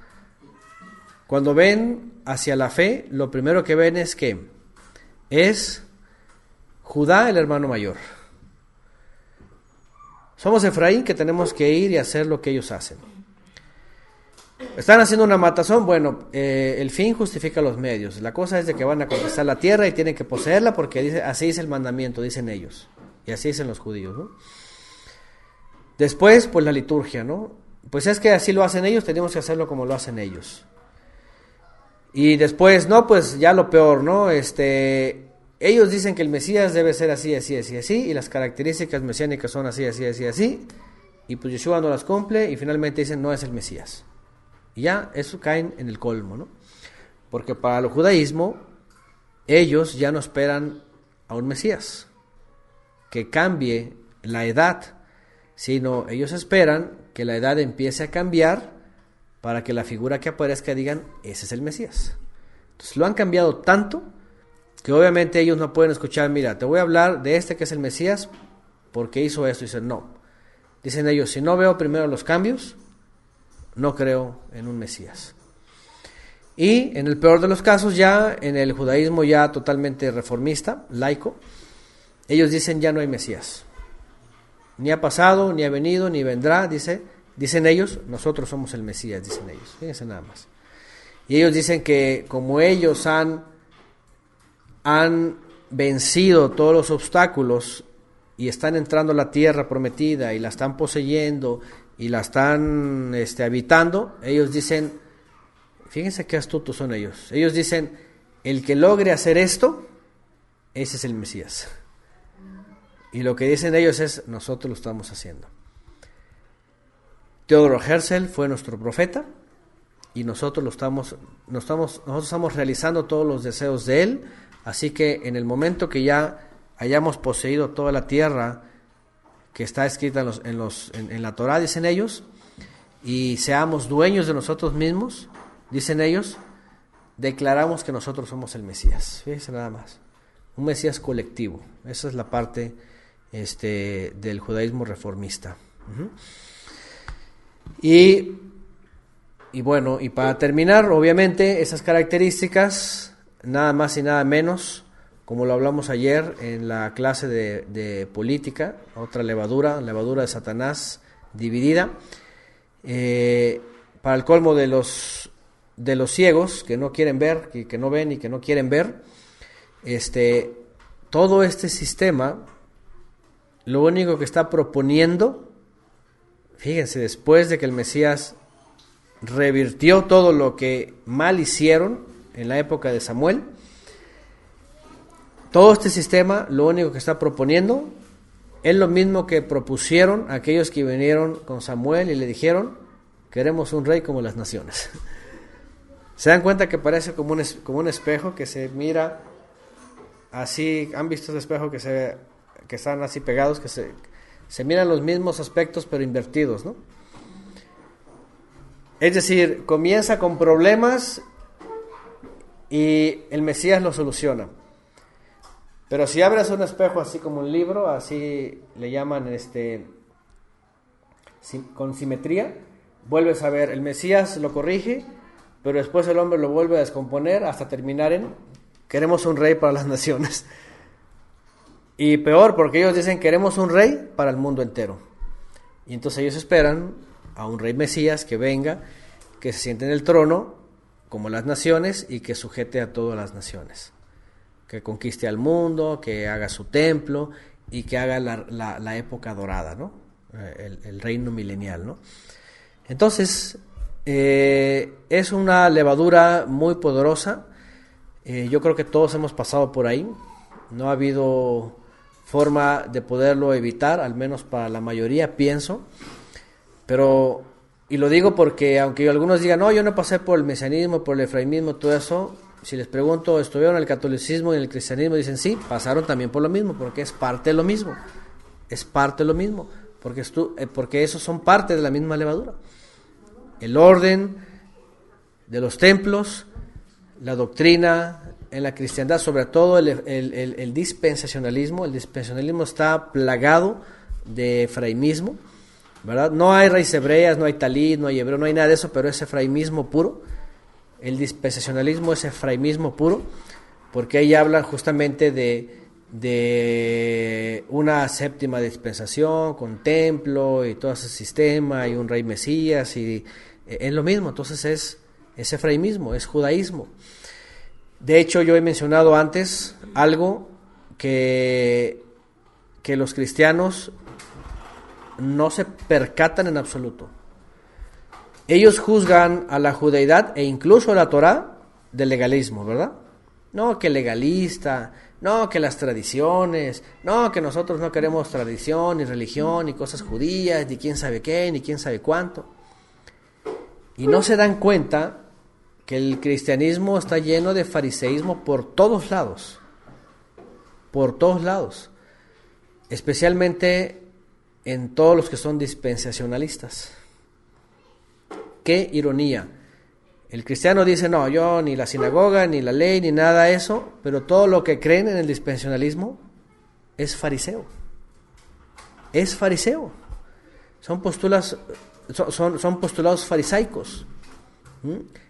Cuando ven hacia la fe, lo primero que ven es que es Judá el hermano mayor. Somos Efraín, que tenemos que ir y hacer lo que ellos hacen. Están haciendo una matazón, bueno, el fin justifica los medios. La cosa es de que van a conquistar la tierra y tienen que poseerla porque así es el mandamiento, dicen ellos. Y así dicen los judíos, ¿no? Después, pues la liturgia, ¿no? Pues es que así lo hacen ellos, tenemos que hacerlo como lo hacen ellos. Y después, no, pues ya lo peor, ¿no? ellos dicen que el Mesías debe ser así, así, así, así, y las características mesiánicas son así, así, así, así, y pues Yeshua no las cumple, y finalmente dicen no es el Mesías. Y ya, eso caen en el colmo, ¿no? Porque para el judaísmo, ellos ya no esperan a un Mesías que cambie la edad, sino ellos esperan que la edad empiece a cambiar para que la figura que aparezca digan, ese es el Mesías. Entonces lo han cambiado tanto que obviamente ellos no pueden escuchar, mira, te voy a hablar de este que es el Mesías porque hizo esto. Y dicen, no. Dicen ellos, si no veo primero los cambios, no creo en un Mesías. Y en el peor de los casos, ya en el judaísmo ya totalmente reformista, laico, ellos dicen ya no hay Mesías. Ni ha pasado, ni ha venido, ni vendrá, dicen ellos, nosotros somos el Mesías, dicen ellos. Fíjense nada más. Y ellos dicen que como ellos han vencido todos los obstáculos y están entrando a la tierra prometida y la están poseyendo y la están habitando, ellos dicen, fíjense qué astutos son ellos. Ellos dicen, el que logre hacer esto, ese es el Mesías. Y lo que dicen ellos es, nosotros lo estamos haciendo. Teodoro Herzl fue nuestro profeta y nosotros estamos realizando todos los deseos de él. Así que en el momento que ya hayamos poseído toda la tierra que está escrita en la Torá, dicen ellos, y seamos dueños de nosotros mismos, dicen ellos, declaramos que nosotros somos el Mesías. Fíjense nada más, un Mesías colectivo. Esa es la parte del judaísmo reformista. Y bueno, y para terminar, obviamente, esas características, nada más y nada menos, como lo hablamos ayer en la clase de política, otra levadura de Satanás dividida, para el colmo de los ciegos que no quieren ver, que no ven y que no quieren ver, todo este sistema, lo único que está proponiendo, fíjense, después de que el Mesías revirtió todo lo que mal hicieron en la época de Samuel, todo este sistema lo único que está proponiendo es lo mismo que propusieron aquellos que vinieron con Samuel y le dijeron, queremos un rey como las naciones. ¿Se dan cuenta que parece como un espejo que se mira así? ¿Han visto ese espejo que están así pegados, que se miran los mismos aspectos pero invertidos, ¿no? Es decir, comienza con problemas y el Mesías lo soluciona. Pero si abres un espejo así como un libro, así le llaman con simetría, vuelves a ver, el Mesías lo corrige, pero después el hombre lo vuelve a descomponer hasta terminar en queremos un rey para las naciones. Y peor, porque ellos dicen queremos un rey para el mundo entero. Y entonces ellos esperan a un rey Mesías que venga, que se siente en el trono como las naciones y que sujete a todas las naciones, que conquiste al mundo, que haga su templo y que haga la época dorada, ¿no? El reino milenial, ¿no? Entonces es una levadura muy poderosa. Yo creo que todos hemos pasado por ahí, no ha habido forma de poderlo evitar, al menos para la mayoría, pienso. Pero, y lo digo porque aunque algunos digan, no, yo no pasé por el mesianismo, por el efraimismo, todo eso, si les pregunto, ¿estuvieron en el catolicismo y en el cristianismo? Dicen, sí, pasaron también por lo mismo, porque es parte de lo mismo. Es parte de lo mismo, porque esos son parte de la misma levadura. El orden de los templos, la doctrina en la cristiandad, sobre todo el dispensacionalismo. El dispensacionalismo está plagado de efraimismo, ¿verdad? No hay raíces hebreas, no hay talí, no hay hebreo, no hay nada de eso, pero es efraimismo puro. El dispensacionalismo es efraimismo puro, porque ahí hablan justamente de una séptima dispensación con templo y todo ese sistema y un rey Mesías, y es lo mismo. Entonces es efraimismo, es judaísmo. De hecho, yo he mencionado antes algo que los cristianos no se percatan en absoluto. Ellos juzgan a la judeidad e incluso a la Torá de legalismo, ¿verdad? No, que legalista, no, que las tradiciones, no, que nosotros no queremos tradición, ni religión, ni cosas judías, ni quién sabe qué, ni quién sabe cuánto. Y no se dan cuenta que el cristianismo está lleno de fariseísmo por todos lados, especialmente en todos los que son dispensacionalistas. Qué ironía. El cristiano dice, no, yo ni la sinagoga, ni la ley, ni nada de eso, pero todo lo que creen en el dispensacionalismo es fariseo. Es fariseo. Son postulados farisaicos.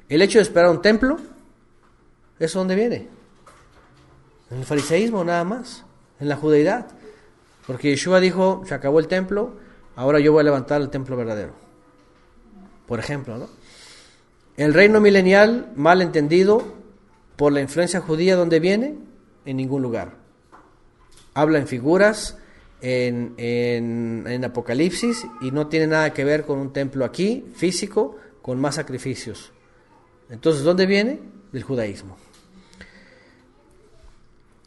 El hecho de esperar un templo, ¿eso dónde viene? En el fariseísmo nada más, en la judeidad. Porque Yeshua dijo, se acabó el templo, ahora yo voy a levantar el templo verdadero. Por ejemplo, ¿no? El reino milenial, mal entendido por la influencia judía, ¿dónde viene? En ningún lugar. Habla en figuras, en Apocalipsis, y no tiene nada que ver con un templo aquí, físico, con más sacrificios. Entonces, ¿dónde viene? Del judaísmo.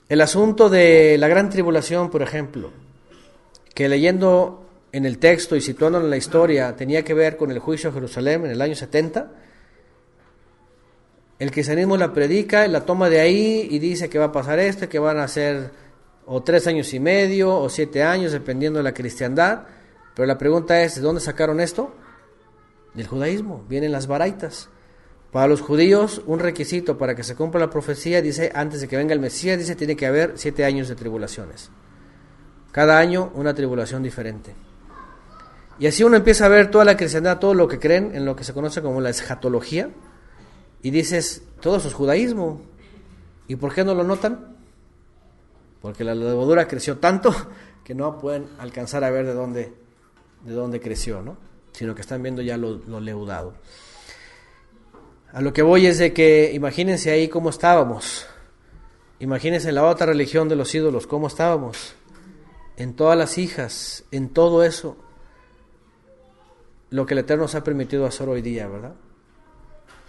El asunto de la gran tribulación, por ejemplo, que leyendo en el texto y situándolo en la historia, tenía que ver con el juicio a Jerusalén en el año 70, el cristianismo la predica y la toma de ahí y dice que va a pasar esto, que van a ser o 3 años y medio o 7 años, dependiendo de la cristiandad. Pero la pregunta es, ¿de dónde sacaron esto? Del judaísmo, vienen las baraitas. Para los judíos, un requisito para que se cumpla la profecía, dice, antes de que venga el Mesías, dice, tiene que haber 7 años de tribulaciones. Cada año una tribulación diferente. Y así uno empieza a ver toda la cristiandad, todo lo que creen, en lo que se conoce como la escatología, y dices, todo eso es judaísmo. ¿Y por qué no lo notan? Porque la levadura creció tanto que no pueden alcanzar a ver de dónde creció, ¿no? Sino que están viendo ya lo leudado. A lo que voy es de que imagínense ahí cómo estábamos. Imagínense en la otra religión de los ídolos, cómo estábamos. En todas las hijas, en todo eso. Lo que el Eterno nos ha permitido hacer hoy día, ¿verdad?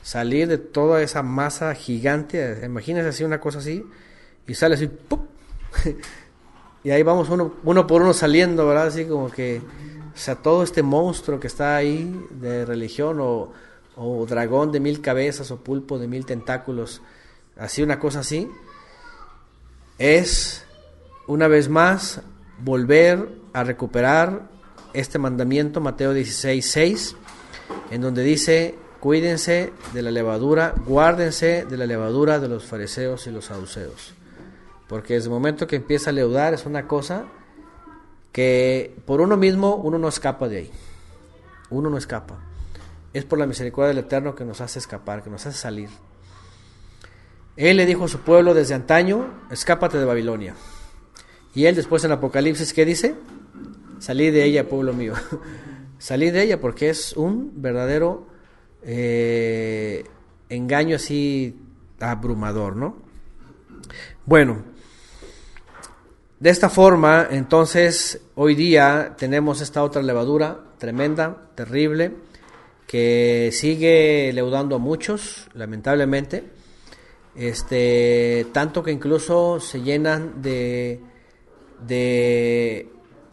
Salir de toda esa masa gigante. Imagínense así una cosa así, y sale así, ¡pum! Y ahí vamos uno por uno saliendo, ¿verdad? Así como que, o sea, todo este monstruo que está ahí de religión, o dragón de 1000 cabezas, o pulpo de 1000 tentáculos, así una cosa así, es una vez más volver a recuperar este mandamiento, Mateo 16:6, en donde dice, cuídense de la levadura, guárdense de la levadura de los fariseos y los saduceos. Porque desde el momento que empieza a leudar es una cosa que por uno mismo uno no escapa de ahí. Uno no escapa. Es por la misericordia del Eterno que nos hace escapar, que nos hace salir. Él le dijo a su pueblo desde antaño, escápate de Babilonia. Y él después en Apocalipsis, ¿qué dice? Salí de ella, pueblo mío. Salí de ella porque es un verdadero engaño así abrumador, ¿no? Bueno, de esta forma, entonces, hoy día tenemos esta otra levadura tremenda, terrible, que sigue leudando a muchos, lamentablemente, tanto que incluso se llenan de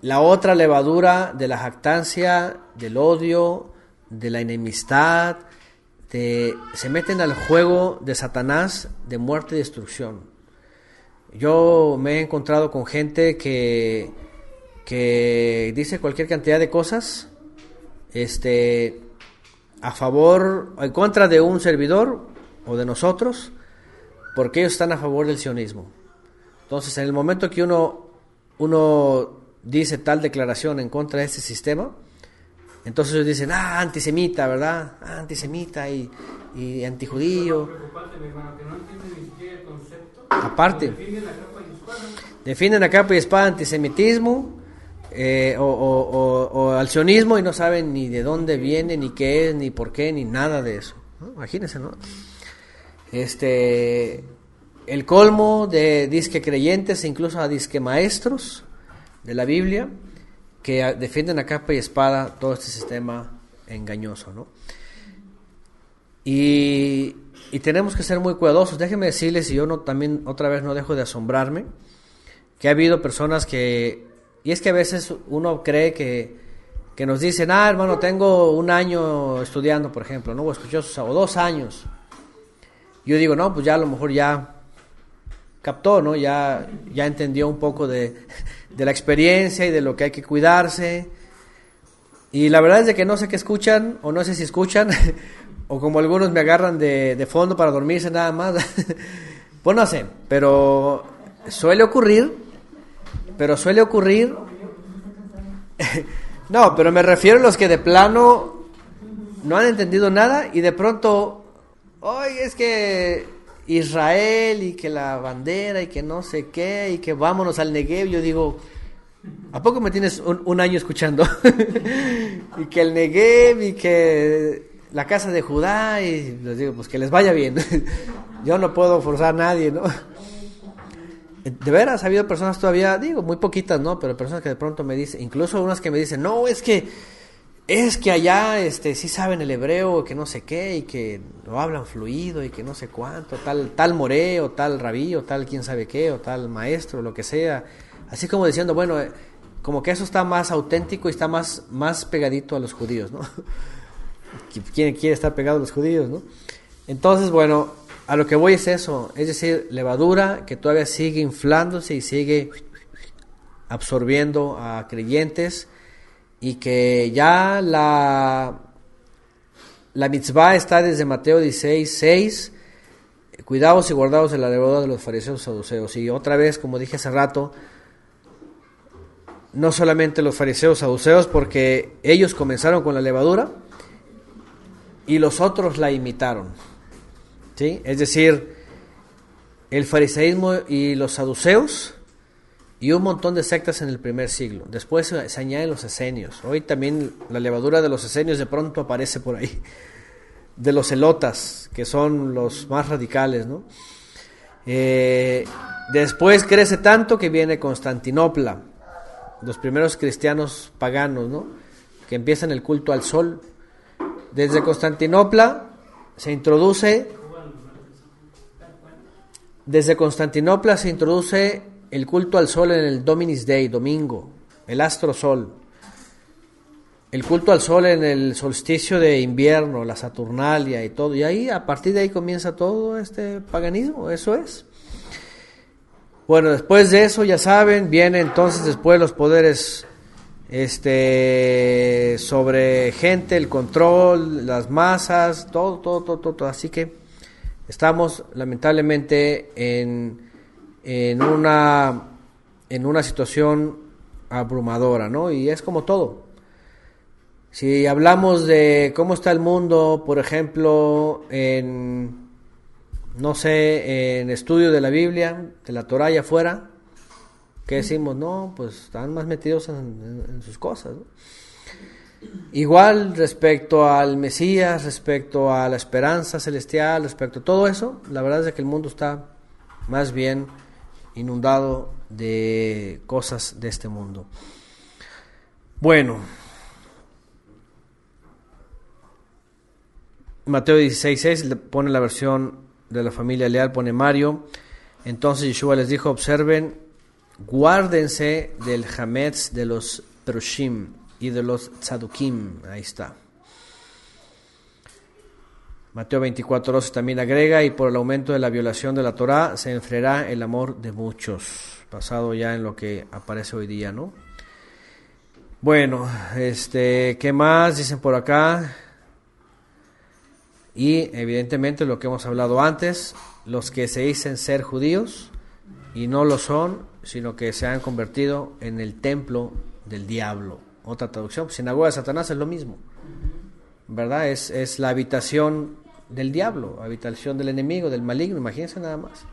la otra levadura, de la jactancia, del odio, de la enemistad, se meten al juego de Satanás de muerte y destrucción. Yo me he encontrado con gente que dice cualquier cantidad de cosas a favor o en contra de un servidor o de nosotros, porque ellos están a favor del sionismo. Entonces, en el momento que uno dice tal declaración en contra de este sistema, entonces ellos dicen, antisemita, ¿verdad? Antisemita y antijudío. Aparte, defienden a capa y espada antisemitismo o al sionismo y no saben ni de dónde viene, ni qué es, ni por qué, ni nada de eso, ¿no? Imagínense, ¿no? El colmo de disque creyentes, incluso a disque maestros de la Biblia, que defienden a capa y espada todo este sistema engañoso, ¿no? Y y tenemos que ser muy cuidadosos. Déjenme decirles, y yo también otra vez no dejo de asombrarme, que ha habido personas que, y es que a veces uno cree que nos dicen, hermano, tengo 1 año estudiando, por ejemplo, ¿no? O 2 años. Yo digo, no, pues ya a lo mejor ya captó, ¿no? Ya entendió un poco de la experiencia y de lo que hay que cuidarse. Y la verdad es de que no sé qué escuchan, o no sé si escuchan, o como algunos me agarran de fondo para dormirse nada más. Pues no sé, pero suele ocurrir. No, pero me refiero a los que de plano no han entendido nada y de pronto, oye, es que Israel y que la bandera y que no sé qué y que vámonos al Negev. Yo digo, ¿a poco me tienes un año escuchando? Y que el Negev y que la casa de Judá, y les digo, pues que les vaya bien. Yo no puedo forzar a nadie, ¿no? De veras, ha habido personas todavía, digo, muy poquitas, ¿no? Pero personas que de pronto me dicen, incluso unas que me dicen, no, es que allá sí saben el hebreo, que no sé qué, y que lo hablan fluido, y que no sé cuánto, tal moré, o tal rabí, o tal quién sabe qué, o tal maestro, lo que sea. Así como diciendo, bueno, como que eso está más auténtico y está más pegadito a los judíos, ¿no? ¿Quién quiere estar pegado a los judíos, no? Entonces, bueno, a lo que voy es eso, es decir, levadura que todavía sigue inflándose y sigue absorbiendo a creyentes, y que ya la mitzvah está desde Mateo 16:6, cuidaos y guardaos de la levadura de los fariseos y saduceos. Y otra vez, como dije hace rato, no solamente los fariseos y saduceos, porque ellos comenzaron con la levadura y los otros la imitaron, ¿sí? Es decir, el fariseísmo y los saduceos y un montón de sectas en el primer siglo. Después se añaden los esenios. Hoy también la levadura de los esenios de pronto aparece por ahí. De los elotas, que son los más radicales, ¿no? Después crece tanto que viene Constantinopla, los primeros cristianos paganos, ¿no? Que empiezan el culto al sol. Desde Constantinopla se introduce el culto al sol en el Dominis Day, domingo, el astro sol. El culto al sol en el solsticio de invierno, la Saturnalia y todo. Y ahí, a partir de ahí comienza todo este paganismo, eso es. Bueno, después de eso, ya saben, viene entonces después los poderes sobre gente, el control, las masas, todo. Así que estamos lamentablemente en una situación abrumadora, ¿no? Y es como todo. Si hablamos de cómo está el mundo, por ejemplo, en estudio de la Biblia, de la Torá allá afuera, ¿qué decimos? No, pues están más metidos en sus cosas, ¿no? Igual respecto al Mesías, respecto a la esperanza celestial, respecto a todo eso, la verdad es que el mundo está más bien inundado de cosas de este mundo. Bueno, Mateo 16:6 pone la versión de la familia leal, pone Mario. Entonces Yeshua les dijo, observen, guárdense del hametz de los perushim y de los tzadukim. Ahí está. Mateo 24:12 también agrega, y por el aumento de la violación de la Torá se enfriará el amor de muchos. Basado ya en lo que aparece hoy día, ¿no? Bueno, ¿qué más dicen por acá? Y evidentemente lo que hemos hablado antes, los que se dicen ser judíos y no lo son, sino que se han convertido en el templo del diablo. Otra traducción, sinagoga de Satanás es lo mismo, ¿verdad? Es la habitación del diablo, habitación del enemigo, del maligno. Imagínense nada más.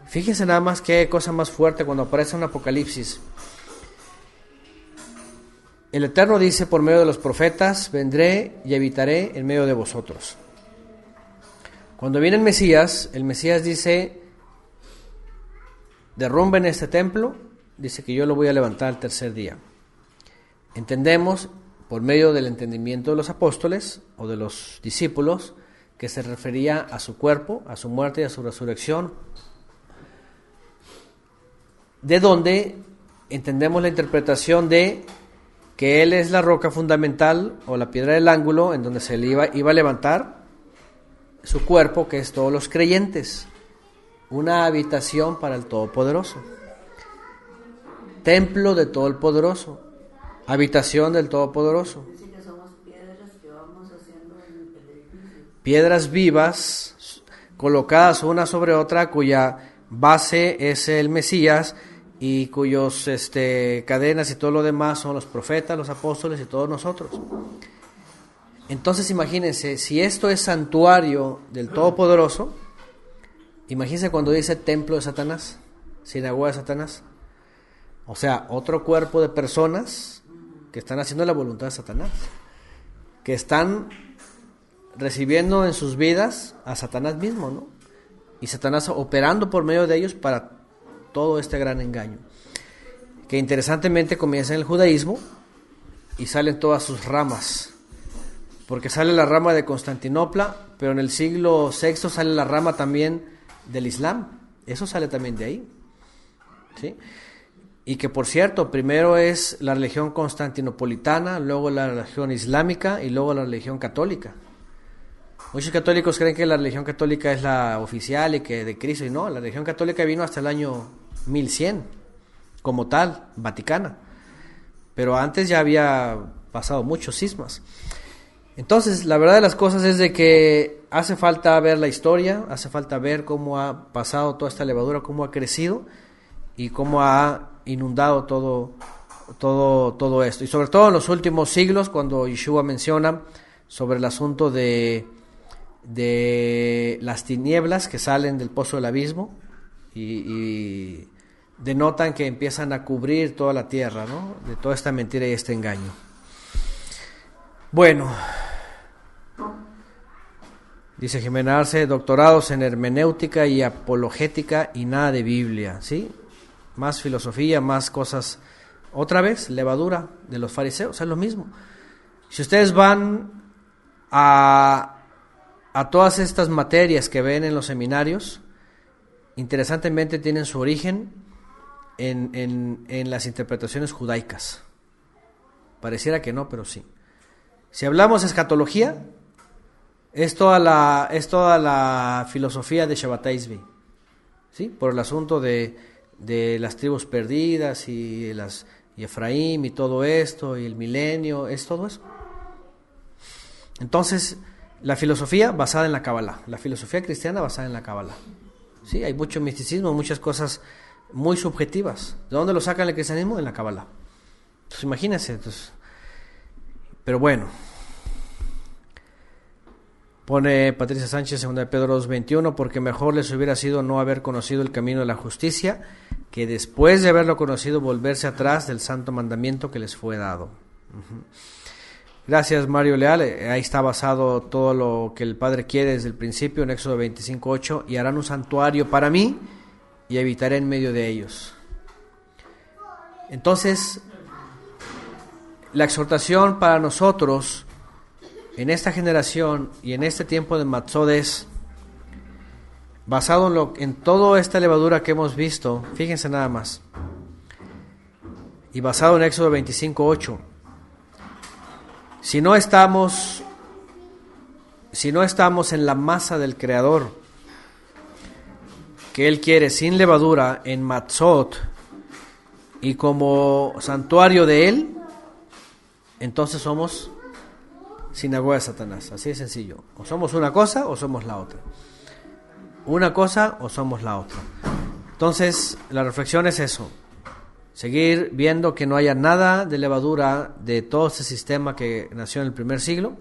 Fíjense nada más qué cosa más fuerte cuando aparece un Apocalipsis. El Eterno dice por medio de los profetas, vendré y habitaré en medio de vosotros. Cuando viene el Mesías dice, derrumben este templo, dice que yo lo voy a levantar al tercer día. Entendemos, por medio del entendimiento de los apóstoles o de los discípulos, que se refería a su cuerpo, a su muerte y a su resurrección, de donde entendemos la interpretación de que Él es la roca fundamental o la piedra del ángulo en donde se le iba a levantar su cuerpo, que es todos los creyentes, una habitación para el Todopoderoso, templo de todo el Poderoso, habitación del Todopoderoso. Dice que somos piedras que vamos haciendo en el edificio. Piedras vivas colocadas una sobre otra, cuya base es el Mesías y cuyos cadenas y todo lo demás son los profetas, los apóstoles y todos nosotros. Entonces imagínense, si esto es santuario del Todopoderoso, imagínense cuando dice templo de Satanás, sinagoga de Satanás. O sea, otro cuerpo de personas que están haciendo la voluntad de Satanás, que están recibiendo en sus vidas a Satanás mismo, ¿no? Y Satanás operando por medio de ellos para todo este gran engaño, que interesantemente comienza en el judaísmo y salen todas sus ramas, porque sale la rama de Constantinopla, pero en el siglo VI sale la rama también del Islam, eso sale también de ahí, ¿sí? Y que por cierto, primero es la religión constantinopolitana, luego la religión islámica y luego la religión católica. Muchos católicos creen que la religión católica es la oficial y que de Cristo, y no, la religión católica vino hasta el año 1100, como tal, vaticana. Pero antes ya había pasado muchos cismas. Entonces, la verdad de las cosas es de que hace falta ver la historia, hace falta ver cómo ha pasado toda esta levadura, cómo ha crecido y cómo ha inundado todo esto. Y sobre todo en los últimos siglos, cuando Yeshua menciona sobre el asunto de las tinieblas que salen del pozo del abismo y denotan que empiezan a cubrir toda la tierra, ¿no? De toda esta mentira y este engaño. Bueno, dice Jimena Arce, doctorados en hermenéutica y apologética y nada de Biblia, ¿sí? Más filosofía, más cosas. Otra vez, levadura de los fariseos, es lo mismo. Si ustedes van a todas estas materias que ven en los seminarios, interesantemente tienen su origen en las interpretaciones judaicas. Pareciera que no, pero sí. Si hablamos de escatología, es toda la filosofía de Shabbatai Zvi, ¿sí? Por el asunto de las tribus perdidas y Efraín y todo esto, y el milenio, es todo eso. Entonces, la filosofía basada en la Kabbalah, la filosofía cristiana basada en la Kabbalah. Sí, hay mucho misticismo, muchas cosas muy subjetivas. ¿De dónde lo sacan el cristianismo? En la Kabbalah. Entonces, imagínense. Pero bueno. Pone Patricia Sánchez, 2 Pedro 2:21, porque mejor les hubiera sido no haber conocido el camino de la justicia, que después de haberlo conocido volverse atrás del santo mandamiento que les fue dado. Gracias, Mario Leal. Ahí está basado todo lo que el Padre quiere desde el principio en Éxodo 25:8, y harán un santuario para mí y habitaré en medio de ellos. Entonces, la exhortación para nosotros en esta generación y en este tiempo de Matzot es, basado en toda esta levadura que hemos visto, fíjense nada más, y basado en Éxodo 25:8, si no estamos en la masa del Creador, que Él quiere sin levadura en Matzot y como santuario de Él, entonces somos sinagoga de Satanás, así de sencillo. O somos una cosa o somos la otra. Una cosa o somos la otra. Entonces, la reflexión es eso. Seguir viendo que no haya nada de levadura de todo este sistema que nació en el primer siglo.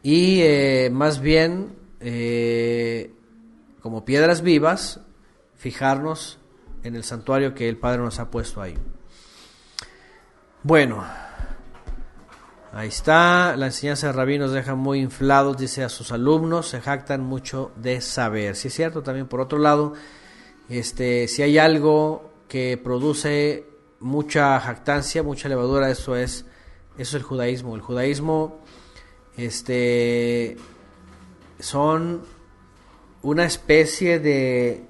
Y más bien, como piedras vivas, fijarnos en el santuario que el Padre nos ha puesto ahí. Bueno, ahí está, la enseñanza de Rabí nos deja muy inflados, dice, a sus alumnos, se jactan mucho de saber. Sí es cierto, también por otro lado, si hay algo que produce mucha jactancia, mucha levadura, eso es el judaísmo. El judaísmo son una especie de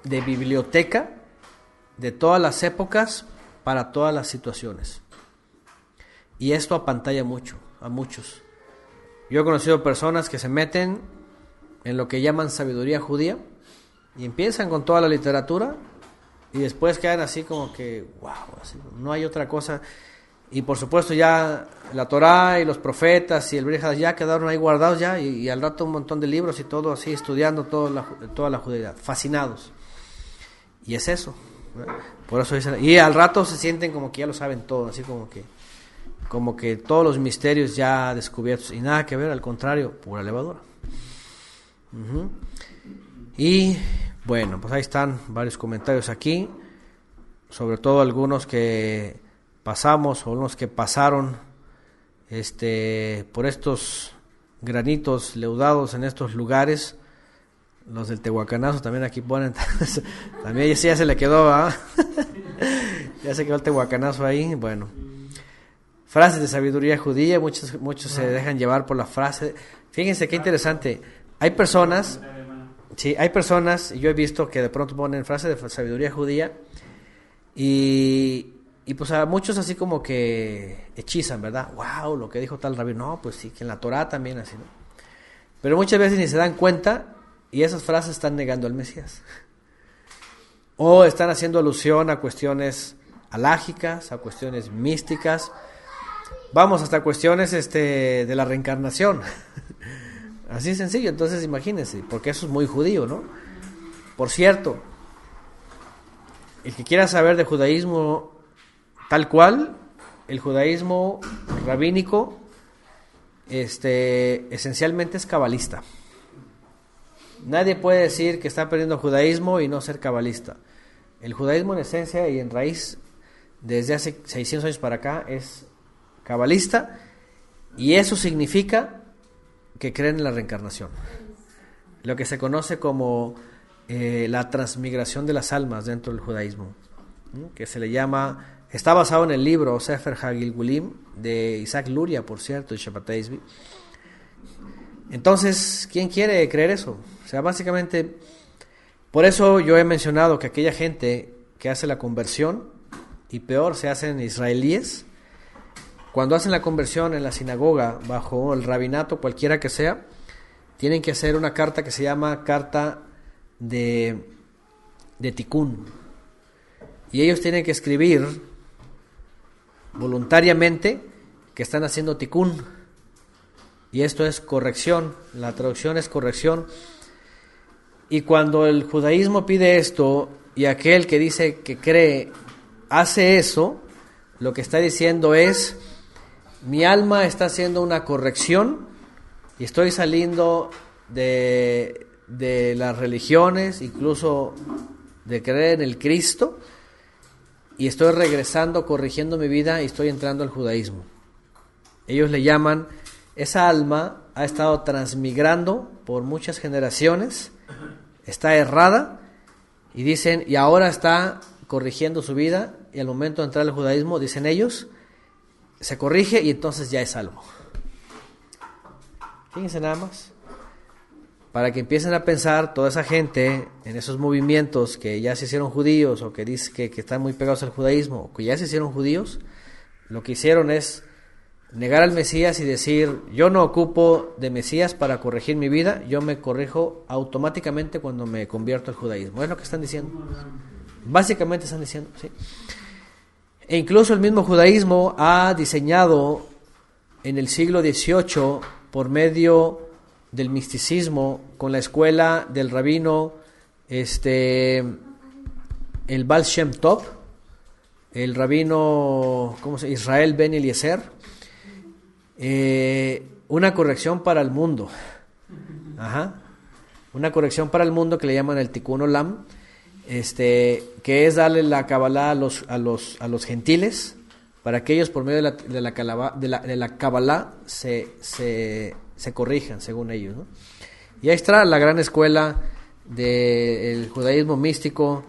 biblioteca de todas las épocas para todas las situaciones. Y esto apantalla mucho a muchos. Yo he conocido personas que se meten en lo que llaman sabiduría judía y empiezan con toda la literatura y después quedan así como que, wow, así, no hay otra cosa. Y por supuesto ya la Torá y los profetas y el Brit ya quedaron ahí guardados ya y al rato un montón de libros y todo así, estudiando toda la judeidad, fascinados. Y es eso, ¿verdad? Por eso dicen, y al rato se sienten como que ya lo saben todo, así como que todos los misterios ya descubiertos y nada que ver, al contrario, pura levadura. Y bueno, pues ahí están varios comentarios aquí, sobre todo algunos que pasamos o unos que pasaron por estos granitos leudados en estos lugares. Los del Tehuacanazo también aquí ponen, también ya se le quedó, ¿verdad? Ya se quedó el Tehuacanazo ahí. Bueno, frases de sabiduría judía, muchos se dejan llevar por la frase. Fíjense qué interesante, hay personas, yo he visto que de pronto ponen frases de sabiduría judía y pues a muchos así como que hechizan, ¿verdad? Wow, lo que dijo tal rabí, no, pues sí, que en la Torá también así, ¿no? Pero muchas veces ni se dan cuenta y esas frases están negando al Mesías. O están haciendo alusión a cuestiones alágicas, a cuestiones místicas, vamos, hasta cuestiones de la reencarnación. Así sencillo, entonces imagínense, porque eso es muy judío, ¿no? Por cierto, el que quiera saber de judaísmo tal cual, el judaísmo rabínico, esencialmente es cabalista. Nadie puede decir que está perdiendo judaísmo y no ser cabalista. El judaísmo en esencia y en raíz, desde hace 600 años para acá, es cabalista, y eso significa que creen en la reencarnación. Lo que se conoce como la transmigración de las almas dentro del judaísmo, que se le llama, está basado en el libro Sefer HaGilgulim de Isaac Luria, por cierto, y Shabbatai Zvi. Entonces, ¿quién quiere creer eso? O sea, básicamente, por eso yo he mencionado que aquella gente que hace la conversión, y peor, se hacen israelíes, cuando hacen la conversión en la sinagoga, bajo el rabinato, cualquiera que sea, tienen que hacer una carta que se llama carta de tikkun. Y ellos tienen que escribir voluntariamente que están haciendo tikkun. Y esto es corrección, la traducción es corrección. Y cuando el judaísmo pide esto, y aquel que dice que cree hace eso, lo que está diciendo es: mi alma está haciendo una corrección y estoy saliendo de las religiones, incluso de creer en el Cristo, y estoy regresando, corrigiendo mi vida y estoy entrando al judaísmo. Ellos le llaman, esa alma ha estado transmigrando por muchas generaciones, está errada, y dicen, y ahora está corrigiendo su vida, y al momento de entrar al judaísmo, dicen ellos, se corrige y entonces ya es salvo. Fíjense nada más, para que empiecen a pensar toda esa gente en esos movimientos que ya se hicieron judíos, o que dicen que están muy pegados al judaísmo, o que ya se hicieron judíos, lo que hicieron es negar al Mesías y decir, yo no ocupo de Mesías para corregir mi vida, yo me corrijo automáticamente cuando me convierto al judaísmo. Es lo que están diciendo. Básicamente están diciendo, ¿sí? E incluso el mismo judaísmo ha diseñado en el siglo XVIII, por medio del misticismo, con la escuela del rabino el Baal Shem Tov, el rabino Israel Ben Eliezer, una corrección para el mundo. Una corrección para el mundo que le llaman el Tikkun Olam, que es darle la Kabbalah a los gentiles, para que ellos por medio de la Kabbalah se corrijan según ellos, ¿no? Y ahí está la gran escuela del judaísmo místico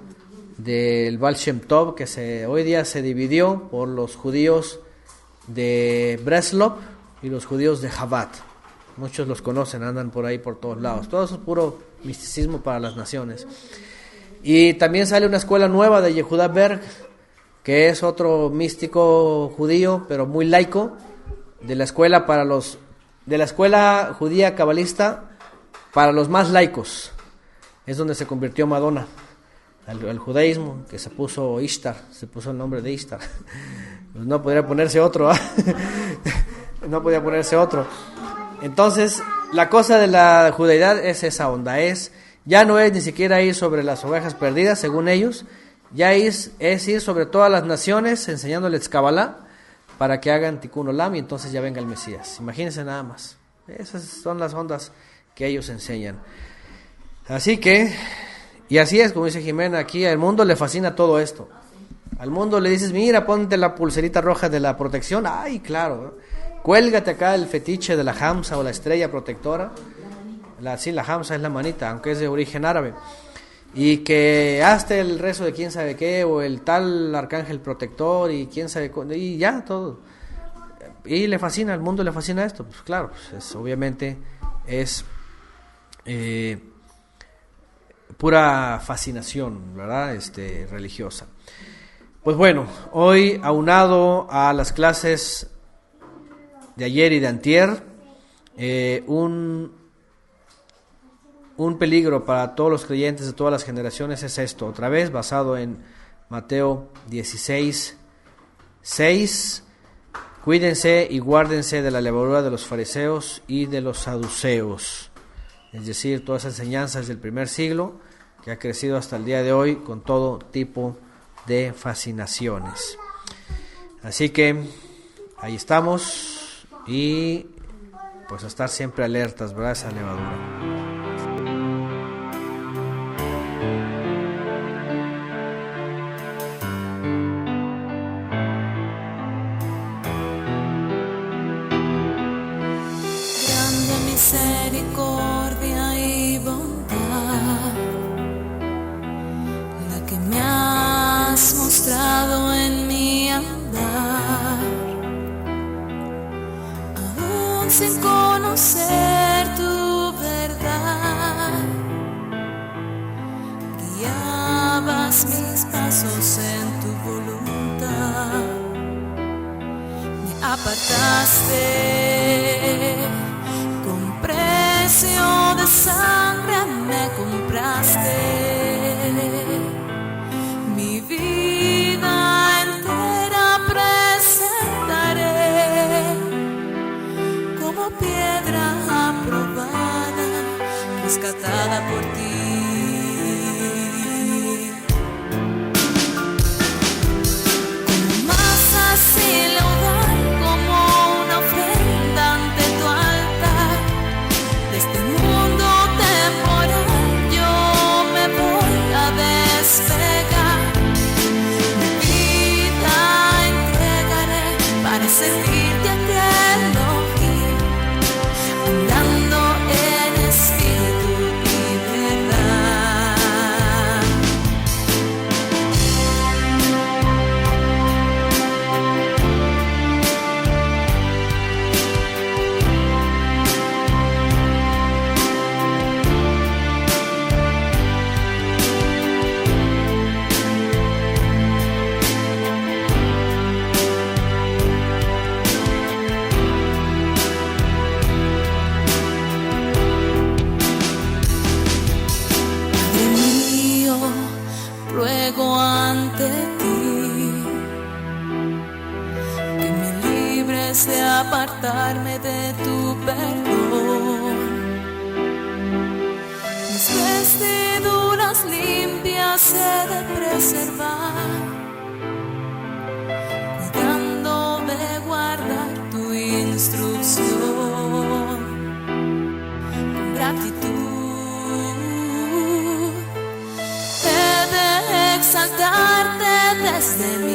del Baal Shem Tov, que hoy día se dividió por los judíos de Breslov y los judíos de Chabad. muchos los conocen, andan por ahí por todos lados. Todo eso es puro misticismo para las naciones. Y también sale una escuela nueva de Yehuda Berg, que es otro místico judío, pero muy laico, de la escuela judía cabalista para los más laicos. Es donde se convirtió Madonna al judaísmo, que se puso Ishtar, se puso el nombre de Ishtar. Pues no podría ponerse otro, ¿eh? No podía ponerse otro. Entonces, la cosa de la judaidad es esa onda, ya no es ni siquiera ir sobre las ovejas perdidas, según ellos, ya es ir sobre todas las naciones enseñándoles Kabbalah para que hagan Tikkun Olam y entonces ya venga el Mesías. Imagínense nada más. Esas son las ondas que ellos enseñan. Así que, y así es, como dice Jimena, aquí al mundo le fascina todo esto. Al mundo le dices, mira, ponte la pulserita roja de la protección. Ay, claro, cuélgate acá el fetiche de la Hamsa o la estrella protectora. La Hamsa es la manita, aunque es de origen árabe. Y que hazte el rezo de quién sabe qué, o el tal arcángel protector, y quién sabe, y ya, todo. Y le fascina, al mundo le fascina esto. Pues claro, pues obviamente es pura fascinación, ¿verdad? Religiosa. Pues bueno, hoy aunado a las clases de ayer y de antier, un peligro para todos los creyentes de todas las generaciones es esto, otra vez basado en Mateo 16:6. Cuídense y guárdense de la levadura de los fariseos y de los saduceos, es decir, todas esas enseñanzas del primer siglo que ha crecido hasta el día de hoy con todo tipo de fascinaciones. Así que ahí estamos y pues a estar siempre alertas, ¿verdad? Esa levadura. Misericordia y bondad, la que me has mostrado en mi andar, aún sin conocer tu verdad, guiabas mis pasos en tu voluntad, me apartaste precio de sangre, me compraste, mi vida entera presentaré como piedra aprobada, rescatada por ti. Como masa sin leudar, como una ofrenda ante tu altar. De este mundo temporal yo me voy a despegar, mi vida entregaré para servirte a ti, Elohim, andando en espíritu y verdad. Ruego ante ti que me libres de apartarme de tu perdón. Mis vestiduras limpias he de preservar, cuidando de guardar tu instrucción con gratitud. Exaltarte desde mi